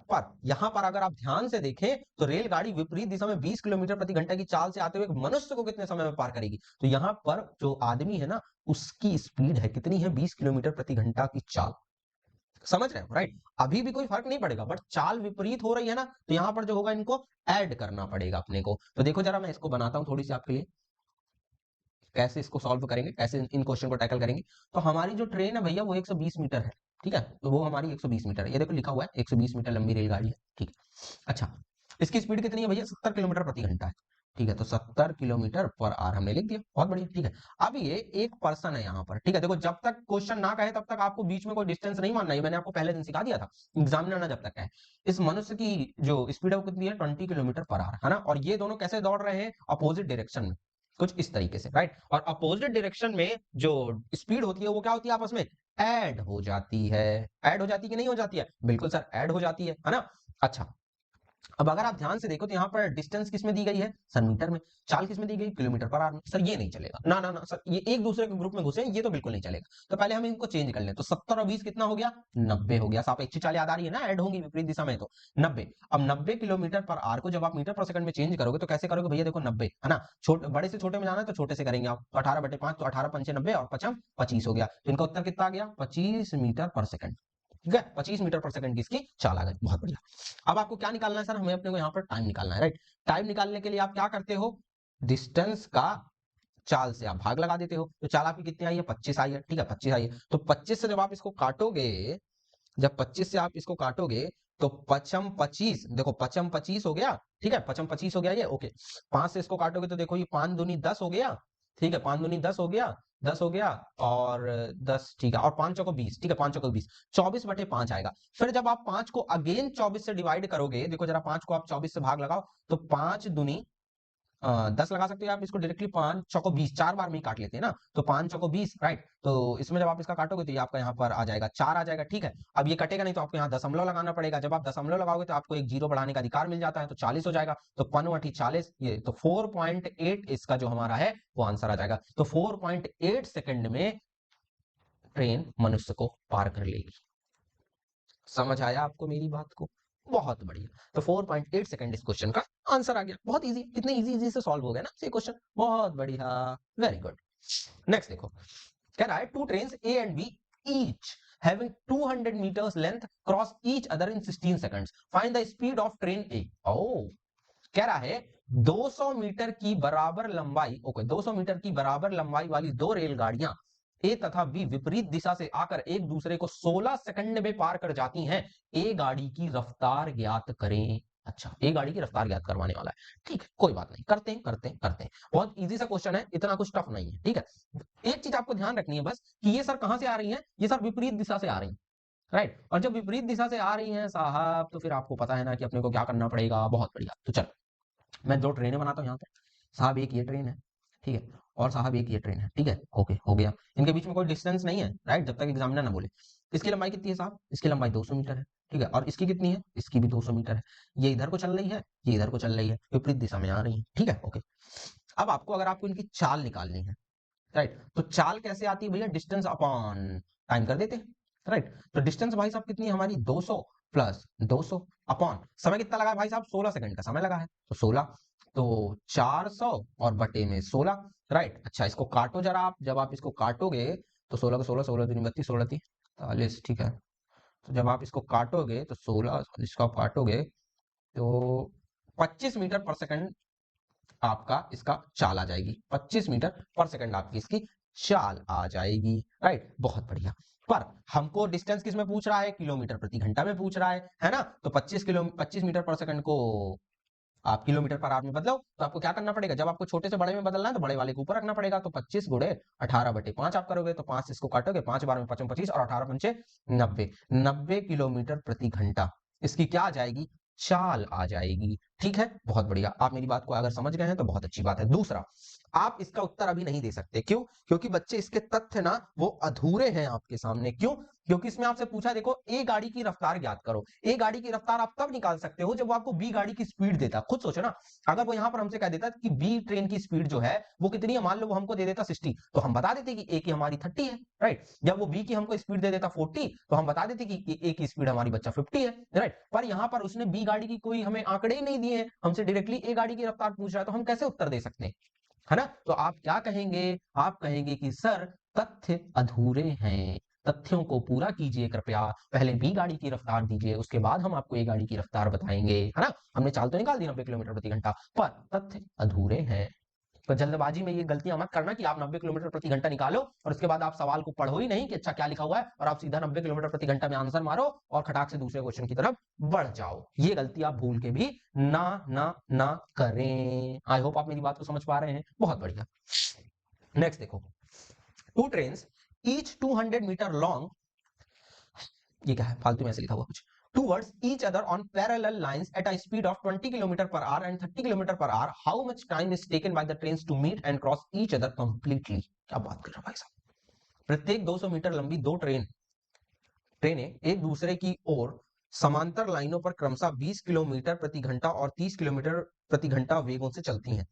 पर यहां पर अगर आप ध्यान से देखें तो रेलगाड़ी विपरीत दिशा में 20 किलोमीटर प्रति घंटे की चाल से आते हुए मनुष्य को कितने समय में पार करेगी। तो यहाँ पर जो आदमी है ना, उसकी स्पीड है कितनी है, 20 किलोमीटर प्रति घंटा की चाल, समझ रहे हो, राइट। अभी भी कोई फर्क नहीं पड़ेगा, बट चाल विपरीत हो रही है ना, तो यहाँ पर जो होगा इनको ऐड करना पड़ेगा अपने को। तो देखो जरा मैं इसको बनाता हूँ थोड़ी सी आपके लिए, कैसे इसको सॉल्व करेंगे, कैसे इन क्वेश्चन को टैकल करेंगे। तो हमारी जो ट्रेन है भैया वो 120 मीटर है, ठीक है, तो वो हमारी 120 मीटर है, ये देखो लिखा हुआ है 120 मीटर लंबी रेलगाड़ी है, ठीक है। अच्छा, इसकी स्पीड कितनी है भैया, 70 किलोमीटर प्रति घंटा है, ठीक है, तो 70 किलोमीटर पर आवर हमने लिख दिया, बहुत बढ़िया, ठीक है। अब ये एक पर्सन है यहाँ पर, ठीक है, देखो जब तक क्वेश्चन ना कहे तब तक आपको बीच में कोई डिस्टेंस नहीं मानना है, मैंने आपको पहले दिन सिखा दिया था, एग्जामिनर ना जब तक कहे। इस मनुष्य की जो स्पीड है वो कितनी है, 20 किलोमीटर पर आवर, है ना, और ये दोनों कैसे दौड़ रहे हैं, अपोजिट डायरेक्शन में, कुछ इस तरीके से, राइट। और अपोजिट डायरेक्शन में जो स्पीड होती है वो क्या होती है, आपस में ऐड हो जाती है। ऐड हो जाती है कि नहीं हो जाती है, बिल्कुल सर ऐड हो जाती है ना। अच्छा, अब अगर आप ध्यान से देखो तो यहाँ पर डिस्टेंस किस में दी गई है, सर मीटर में, चाल किस में दी गई, किलोमीटर पर आवर में। सर ये नहीं चलेगा, ना ना ना सर, ये एक दूसरे के ग्रुप में घुसे ये तो बिल्कुल नहीं चलेगा। तो पहले हम इनको चेंज कर लें, तो 70 और 20 कितना हो गया, 90 हो गया। सापेक्षिक चाल याद आ रही है ना, ऐड होंगी विपरीत दिशा में, तो 90। अब 90 किलोमीटर पर आवर को जब आप मीटर पर सेकंड में चेंज करोगे तो कैसे करोगे भैया, देखो 90 है ना, छोटे बड़े से छोटे में जाना है तो छोटे से करेंगे आप, तो 18/5, तो 18 पंचे 90 और 5 25 हो गया, तो इनका उत्तर कितना आ गया, 25 मीटर पर सेकंड, ठीक है, 25 मीटर पर सेकंड की इसकी चाल आ गई, बहुत बढ़िया। अब आपको क्या निकालना है सर, हमें अपने को यहाँ पर टाइम निकालना है, राइट। टाइम निकालने के लिए आप क्या करते हो, डिस्टेंस का चाल से आप भाग लगा देते हो, तो चाल आपकी कितनी आई है, 25 आई है, ठीक है, 25 आई है, तो 25 से जब आप इसको काटोगे, जब 25 से आप इसको काटोगे तो पचम 25, देखो पचम 25 हो गया, ठीक है, पचम 25 हो गया ये, ओके। 5 से इसको काटोगे तो देखो ये 5 दूनी 10 हो गया, ठीक है, 5 दूनी 10 हो गया, 10 हो गया, और 10, ठीक है, और 5 चौको 20, ठीक है, 5 चौको 20, 24/5 आएगा। फिर जब आप 5 को अगेन 24 से डिवाइड करोगे, देखो जरा 5 को आप 24 से भाग लगाओ, तो 5 दूनी 10 लगा सकते हो आप, इसको डायरेक्टली 5 चौको 20, 4 बार में ही काट लेते हैं ना, तो 5 चौको 20, राइट। तो इसमें जब आप इसका काटोगे तो ये आपका यहाँ पर आ जाएगा 4 आ जाएगा, ठीक है। अब ये कटेगा नहीं तो आपको यहाँ दशमलव लगाना पड़ेगा, जब आप दशमलव लगाओगे तो आपको एक जीरो बढ़ाने का अधिकार मिल जाता है, तो 40 हो जाएगा, तो 5 40, ये तो 4.8 इसका जो हमारा है वो आंसर आ जाएगा। तो 4.8 सेकंड में ट्रेन मनुष्य को पार कर लेगी। समझ आया आपको मेरी बात को? बहुत बढ़िया। तो 4.8 सेकंड इस क्वेश्चन का आंसर आ गया। बहुत इजी, इतने इजी से सॉल्व हो गया ना ये क्वेश्चन, बहुत बढ़िया, वेरी गुड। नेक्स्ट देखो, कह रहा है two trains A and B each having 200 meters length cross each other in 16 seconds, find the speed of train A। कह रहा है 200 मीटर की बराबर लंबाई, ओके, 200 मीटर की बराबर लंबाई वाली दो रेलगाड़ियां ए तथा बी विपरीत दिशा से आकर एक दूसरे को 16 सेकंड में पार कर जाती हैं। ए गाड़ी की रफ्तार ज्ञात करें। अच्छा, ए गाड़ी की रफ्तार ज्ञात करवाने वाला है, ठीक है, कोई बात नहीं, करते हैं। बहुत इजी सा क्वेश्चन है, इतना कुछ टफ नहीं है, ठीक है। एक चीज आपको ध्यान रखनी है बस, कि ये सर कहां से आ रही है, ये सर विपरीत दिशा से आ रही है, राइट। और जब विपरीत दिशा से आ रही हैं साहब, तो फिर आपको पता है ना कि अपने को क्या करना पड़ेगा। बहुत बढ़िया, तो चलो मैं दो ट्रेनें बनाता हूँ यहाँ पे, साहब एक ये ट्रेन है, ठीक है, और साहब एक ये ट्रेन है, ठीक है, ओके, हो गया। इनके बीच में कोई डिस्टेंस नहीं है, राइट, जब तक एग्जामिनर ना बोले। इसकी लंबाई कितनी है साहब, इसकी लंबाई 200 मीटर है, ठीक है, और इसकी कितनी है, इसकी भी 200 मीटर है। ये इधर को चल रही है, ये इधर को चल रही है, विपरीत दिशा में आ रही है, ठीक है, ओके। अब आपको, अगर आपको इनकी चाल निकालनी है, राइट, तो चाल कैसे आती है भैया, डिस्टेंस अपॉन टाइम कर देते हैं, राइट। तो डिस्टेंस भाई साहब कितनी है हमारी, 200 प्लस 200 अपॉन समय कितना लगा है भाई साहब, 16 सेकंड का समय लगा है, तो 16, तो 400 और बटे में 16, राइट। अच्छा, इसको काटो जरा आप, जब आप इसको काटोगे तो 16 को 16, 16 दूनी 32, 16 तीन 40, ठीक है। तो जब आप इसको काटोगे तो 16, इसको आप काटोगे तो 25 मीटर पर सेकंड आपका इसका चाल आ जाएगी, 25 मीटर पर सेकंड आपकी इसकी चाल आ जाएगी, राइट, बहुत बढ़िया। पर हमको डिस्टेंस किस में पूछ रहा है, किलोमीटर प्रति घंटा में पूछ रहा है ना। तो 25 मीटर पर सेकंड को आप किलोमीटर पर आवर में बदलो, तो आपको क्या करना पड़ेगा, जब आपको छोटे से बड़े में बदलना है तो बड़े वाले को ऊपर रखना पड़ेगा। तो 25 गुणे 18/5 आप करोगे, तो 5 इसको काटोगे, 5 बार में 25 25 और 18 पंचे 90, 90 किलोमीटर प्रति घंटा इसकी क्या आ जाएगी, चाल आ जाएगी, ठीक है, बहुत बढ़िया। आप मेरी बात को अगर समझ गए हैं तो बहुत अच्छी बात है। दूसरा, आप इसका उत्तर अभी नहीं दे सकते, क्यों, क्योंकि बच्चे इसके तथ्य ना वो अधूरे हैं आपके सामने। क्यों, क्योंकि इसमें आपसे पूछा, देखो ए गाड़ी की रफ्तार ज्ञात करो। ए गाड़ी की रफ्तार आप तब निकाल सकते हो जब वो आपको बी गाड़ी की स्पीड देता। खुद सोचो ना, अगर वो यहां पर हमसे कह देता कि बी ट्रेन की स्पीड जो है वो कितनी है, मान लो वो हमको दे देता 60, तो हम बता देते कि ए की हमारी 30 है, राइट। जब वो बी की हमको स्पीड दे देता 40, तो हम बता देते कि ए की स्पीड हमारी बच्चा 50 है, राइट। पर यहां पर उसने बी गाड़ी की कोई हमें आंकड़े ही नहीं दिए हैं, हमसे डायरेक्टली ए गाड़ी की रफ्तार पूछ रहा है, तो हम कैसे उत्तर दे सकते हैं, है ना। तो आप क्या कहेंगे, आप कहेंगे कि सर तथ्य अधूरे हैं, तथ्यों को पूरा कीजिए कृपया, पहले बी गाड़ी की रफ्तार दीजिए, उसके बाद हम आपको ए गाड़ी की रफ्तार बताएंगे, है ना। हमने चाल तो निकाल दी 90 किलोमीटर प्रति घंटा, पर तथ्य अधूरे हैं। तो जल्दबाजी में ये गलतियां मत करना कि आप 90 किलोमीटर प्रति घंटा निकालो और उसके बाद आप सवाल को पढ़ो ही नहीं कि अच्छा क्या लिखा हुआ है, और आप सीधा 90 किलोमीटर प्रति घंटा में आंसर मारो और खटाक से दूसरे क्वेश्चन की तरफ बढ़ जाओ। ये गलती आप भूल के भी ना ना ना करें। आई होप आप मेरी बात को समझ पा रहे हैं, बहुत बढ़िया। नेक्स्ट देखो, two trains each 200 metre long, ये क्या है, फालतू में ऐसे लिखा हुआ कुछ, towards each other on parallel lines at a speed of 20 km per hour and 30 km per hour, how much time is taken by the trains to meet and cross each other completely। क्या बात कर रहे हो भाई साहब, प्रत्येक 200 metre लंबी दो ट्रेनें एक दूसरे की ओर समांतर लाइनों पर क्रमशः 20 किलोमीटर प्रति घंटा और 30 किलोमीटर प्रति घंटा वेगों से चलती हैं।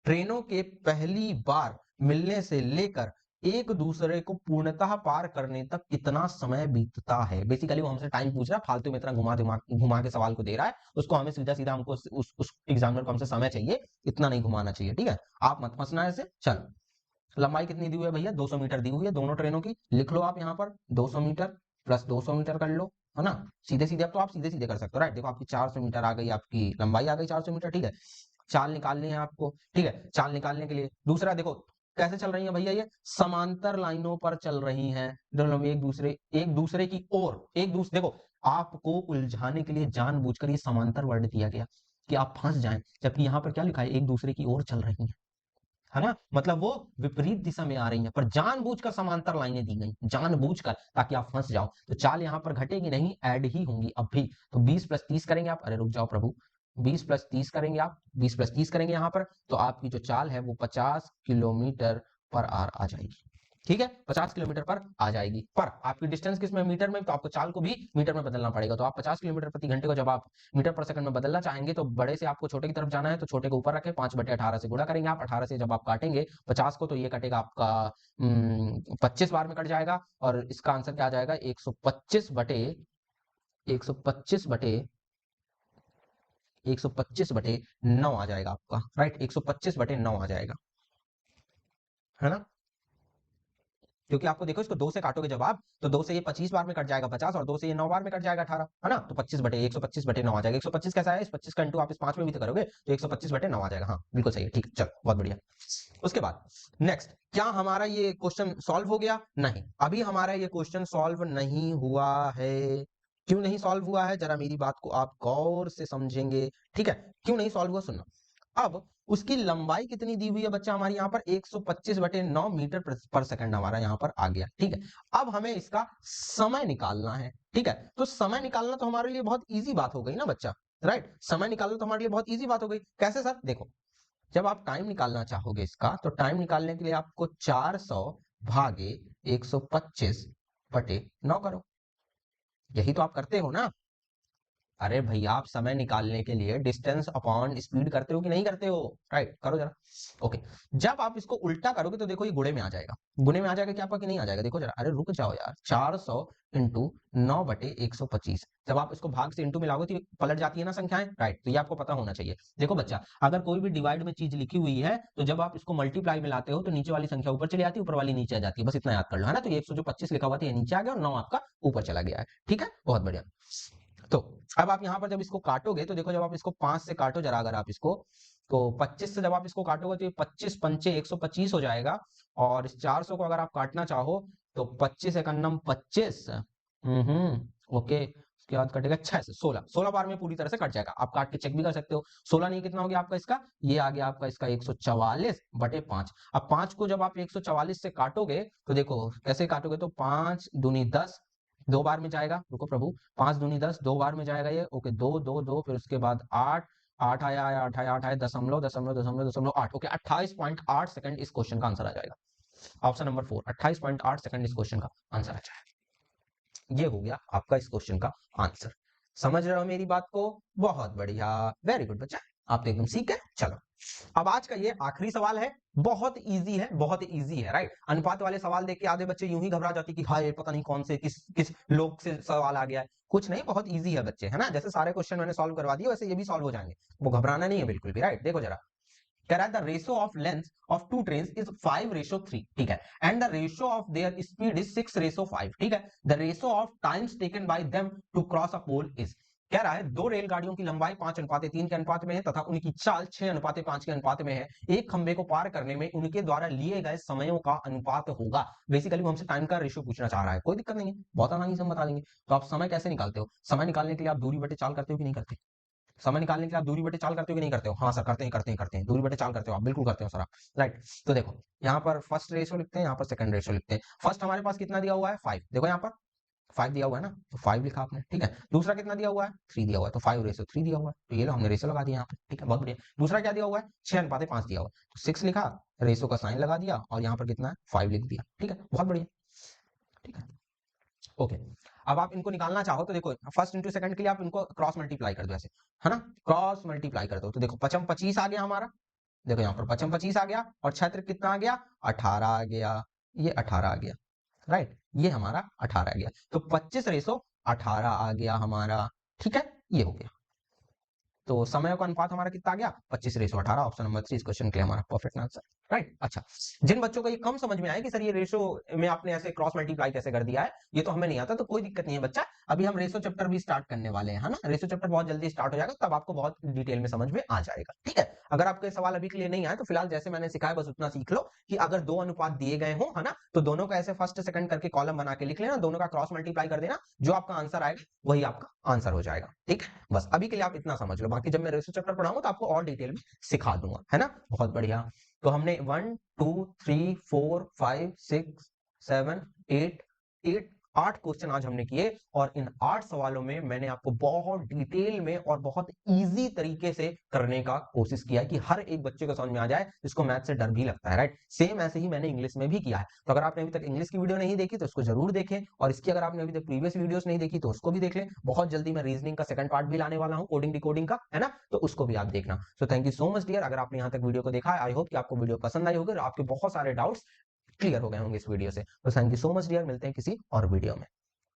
ट्रेनों के पहली बार मिलने से लेकर एक दूसरे को पूर्णतः पार करने तक कितना समय बीतता है। बेसिकली वो हमसे टाइम पूछ रहा है, फालतू में इतना घुमा के सवाल को दे रहा है, उसको हमें सीधा सीधा हमको उस एग्जामिनर को हमसे समय चाहिए, इतना नहीं घुमाना चाहिए, ठीक है। आप मत फंसना ऐसे। चलो, लंबाई कितनी दी हुई है भैया, 200 मीटर दी हुई है दोनों ट्रेनों की, लिख लो आप यहाँ पर 200 मीटर प्लस 200 मीटर कर लो, है ना। सीधे सीधे अब तो आप सीधे सीधे कर सकते हो, राइट। देखो आपकी 400 मीटर आ गई, आपकी लंबाई आ गई 400 मीटर, ठीक है। चाल निकालनी है आपको, ठीक है। चाल निकालने के लिए दूसरा देखो कैसे चल रही है भैया, ये समांतर लाइनों पर चल रही हैं दोनों, एक दूसरे की ओर, एक दूसरे देखो आपको उलझाने के लिए जानबूझकर ये समांतर वर्ड दिया गया कि आप फंस जाएं, जबकि यहाँ पर क्या लिखा है, एक दूसरे की ओर चल रही हैं, है ना, मतलब वो विपरीत दिशा में आ रही हैं, पर जानबूझकर समांतर लाइनें दी गई, जानबूझकर, ताकि आप फंस जाओ। तो चाल यहाँ पर घटेगी नहीं, ऐड ही होंगी अब भी। तो 20 + 30 करेंगे आप, अरे रुक जाओ प्रभु, 20 + 30 करेंगे आप, 20 + 30 करेंगे यहाँ पर, तो आपकी जो चाल है वो 50 किलोमीटर पर आवर आ जाएगी। ठीक है, 50 किलोमीटर पर आ जाएगी, पर आपकी डिस्टेंस किस में, मीटर में, तो आपको चाल को भी मीटर में बदलना पड़ेगा। तो आप 50 किलोमीटर प्रति घंटे को जब आप मीटर पर सेकंड में बदलना चाहेंगे, तो बड़े से आपको छोटे की तरफ जाना है, तो छोटे को ऊपर रखें, 5/18 से गुणा करेंगे आप, 18 से जब आप काटेंगे 50 को, तो ये कटेगा आपका 25 बार में कट जाएगा, और इसका आंसर क्या आ जाएगा, 125 बटे 9 आ जाएगा आपका, राइट, 125/9 आ जाएगा, है ना, क्योंकि आपको देखो, इसको 2 से काटोगे जब आप, तो 2 से ये 25 बार में कट जाएगा 50, और 2 से ये 9 बार में कट जाएगा 18, है ना, तो 125/9 आ जाएगा। 125 कैसा है, इस 25 का इंटू आप इस 5 में भी तो करोगे, तो 125/9 आ जाएगा। हाँ बिल्कुल सही है, ठीक है, चलो बहुत बढ़िया। उसके बाद नेक्स्ट, क्या हमारा ये क्वेश्चन सॉल्व हो गया? नहीं, अभी हमारा ये क्वेश्चन सॉल्व नहीं हुआ है। क्यों नहीं सॉल्व हुआ है, जरा मेरी बात को आप गौर से समझेंगे, ठीक है, क्यों नहीं सॉल्व हुआ सुनना। अब उसकी लंबाई कितनी दी हुई है बच्चा, हमारी यहाँ पर 125/9 मीटर पर सेकंड हमारा यहाँ पर आ गया, ठीक है। अब हमें इसका समय निकालना है, ठीक है, तो समय निकालना तो हमारे लिए बहुत इजी बात हो गई ना बच्चा, राइट, समय निकालना तो हमारे लिए बहुत इजी बात हो गई। कैसे सर, देखो, जब आप टाइम निकालना चाहोगे इसका, तो टाइम निकालने के लिए आपको 400 भागे 125/9 करो, यही तो आप करते हो ना। अरे भैया, आप समय निकालने के लिए डिस्टेंस अपॉन स्पीड करते हो कि नहीं करते हो, राइट, करो जरा। ओके, जब आप इसको उल्टा करोगे, तो देखो ये गुणे में आ जाएगा, गुणे में आ जाएगा क्या आपका, कि नहीं आ जाएगा, देखो जरा, अरे रुक जाओ यार, 400 इंटू 9/125, जब आप इसको भाग से इंटू मिलाओगे तो ये पलट जाती है ना संख्याएं, राइट, तो ये आपको पता होना चाहिए। देखो बच्चा, अगर कोई भी डिवाइड में चीज लिखी हुई है, तो जब आप इसको मल्टीप्लाई में लाते हो, तो नीचे वाली संख्या ऊपर चली जाती है, ऊपर वाली नीचे आ जाती है, बस इतना याद कर लो, है ना। तो ये 125 लिखा हुआ था, ये नीचे आ गया, और 9 आपका ऊपर चला गया है, ठीक है, बहुत बढ़िया। तो अब आप यहाँ पर जब इसको काटोगे, तो देखो, जब आप इसको 5 से काटो जरा, अगर आप इसको, तो 25 से जब आप इसको काटोगे, तो ये 25 पंचे 125 हो जाएगा, और इस 400 को अगर आप काटना चाहो, तो 25 एकन्नम 25, ओके, उसके बाद कटेगा 6 से 16 बार में पूरी तरह से कट जाएगा, आप काट के चेक भी कर सकते हो। 16 नहीं, कितना हो गया आपका इसका, ये आ गया आपका इसका 144/5। अब 5 को जब आप 144 से काटोगे, तो देखो कैसे काटोगे, तो 5 दूनी 10, 2 बार में जाएगा, रुको प्रभु, 5 दूनी 10, 2 बार में जाएगा ये, ओके, 2 2 2, फिर उसके बाद 8, 8 आया, 8 आया, 8 आया, दशमलव दशमलव दशमलव दशमलव 8, ओके, 28.8 सेकंड इस क्वेश्चन का आंसर आ जाएगा। ऑप्शन नंबर 4, 28.8 सेकंड इस क्वेश्चन का आंसर आ जाएगा। ये हो गया आपका इस क्वेश्चन का आंसर। समझ रहे हो मेरी बात को? बहुत बढ़िया, वेरी गुड बच्चा, आप तो एकदम सीख गए। चलो, अब आज का ये आखिरी सवाल है, बहुत इजी है, बहुत इजी है, राइट। अनुपात वाले सवाल देख के आधे बच्चे यूं ही घबरा जाते कि हाय पता नहीं कौन से किस किस लोग से सवाल आ गया है। कुछ नहीं, बहुत इजी है बच्चे, है ना, जैसे सारे क्वेश्चन मैंने सॉल्व करवा दिए, वैसे ये भी सॉल्व हो जाएंगे, वो घबराना नहीं है बिल्कुल भी, राइट। देखो जरा, कह रहा है the ratio of length of two trains is 5:3, ठीक है, and the ratio of their speed is 6:5, ठीक है, the ratio of times taken by them to cross a pole is. कह रहा है दो रेलगाड़ियों की लंबाई 5:3 के अनुपात में है, तथा उनकी चाल 6:5 के अनुपात में है। एक खंबे को पार करने में उनके द्वारा लिए गए समयों का अनुपात होगा। बेसिकली वो हमसे टाइम का रेशियो पूछना चाह रहा है, कोई दिक्कत नहीं है, बहुत आसानी से हम बता देंगे। तो आप समय कैसे निकालते हो? समय निकालने के लिए आप दूरी बटे चाल करते हो कि नहीं करते? समय निकालने के लिए आप दूरी बटे चाल करते हो कि नहीं करते हो? हाँ सर, करते हैं, दूरी बटे चाल करते हो आप, बिल्कुल करते हो सर आप, राइट। तो देखो, यहाँ पर फर्स्ट रेशियो लिखते हैं, यहाँ पर सेकंड रेशियो लिखते हैं। फर्स्ट हमारे पास कितना दिया हुआ है, 5, देखो यहाँ पर 5 दिया हुआ है ना, तो 5 लिखा आपने, ठीक है। दूसरा कितना दिया हुआ है, 3 दिया हुआ है, तो 5:3 दिया हुआ है, तो ये लो हमने रेशियो लगा दिया यहाँ पे, ठीक है, बहुत बढ़िया। दूसरा क्या दिया हुआ है, 6:5 दिया हुआ है, तो 6 लिखा, रेशियो का साइन लगा दिया, और यहाँ पर कितना है, 5 लिख दिया, ठीक है, बहुत बढ़िया, ठीक है, ओके। अब आप इनको निकालना चाहो, तो देखो फर्स्ट इंटू सेकंड के लिए आप इनको क्रॉस मल्टीप्लाई कर दो ऐसे, है ना, क्रॉस मल्टीप्लाई कर दो, तो देखो 55 25 आ गया हमारा, देखो यहाँ पर 55 25 आ गया, और 6 कितना आ गया, 18 आ गया, ये 18 आ गया, राइट, ये हमारा 18 आ गया, तो 25:18 आ गया हमारा, ठीक है, ये हो गया। तो समय का अनुपात हमारा कितना आ गया, 25:18, ऑप्शन नंबर 3 इस क्वेश्चन के लिए हमारा परफेक्ट आंसर। राइट। अच्छा, जिन बच्चों को ये कम समझ में आया कि सर ये रेशो में आपने ऐसे क्रॉस मल्टीप्लाई कैसे कर दिया है, ये तो हमें नहीं आता, तो कोई दिक्कत नहीं है बच्चा। अभी हम रेशो चैप्टर भी स्टार्ट करने वाले हैं, है ना। रेशो चैप्टर बहुत जल्दी स्टार्ट हो जाएगा, तब आपको बहुत डिटेल में समझ में आ जाएगा, ठीक है। अगर आपके सवाल अभी के लिए नहीं आए तो फिलहाल जैसे मैंने सिखाया बस उतना सीख लो कि अगर दो अनुपात दिए गए हो, है ना, तो दोनों का ऐसे फर्स्ट सेकंड करके कॉलम बना के लिख लेना, दोनों का क्रॉस मल्टीप्लाई कर देना, जो आपका आंसर आएगा वही आपका आंसर हो जाएगा, ठीक है। बस अभी के लिए आप इतना समझ लो, बाकी जब मैं रेशो चैप्टर पढ़ाऊंगा तो आपको और डिटेल में सिखा दूंगा, है ना। बहुत बढ़िया। तो हमने 1 2 3 4 5 6 7 8 8 8 क्वेश्चन आज हमने किए, और इन 8 सवालों में मैंने आपको बहुत डिटेल में और बहुत इजी तरीके से करने का कोशिश किया है कि हर एक बच्चे को समझ में आ जाए, जिसको मैथ से डर भी लगता है, राइट। सेम ऐसे ही मैंने इंग्लिश में भी किया है। तो अगर आपने अभी तक इंग्लिश की वीडियो नहीं देखी तो उसको जरूर देखें, और इसकी अगर आपने अभी तक प्रीवियस वीडियोस नहीं देखी तो उसको भी देख लें। बहुत जल्दी मैं रीजनिंग का सेकंड पार्ट भी लाने वाला हूं, कोडिंग डिकोडिंग का, है ना, तो उसको भी आप देखना। So thank you so much dear, अगर आपने यहाँ तक वीडियो को देखा है, आई होप कि आपको वीडियो पसंद आई होगी और आपके बहुत सारे डाउट्स क्लियर हो गए होंगे इस वीडियो से। तो thank you so much dear, मिलते हैं किसी और वीडियो में।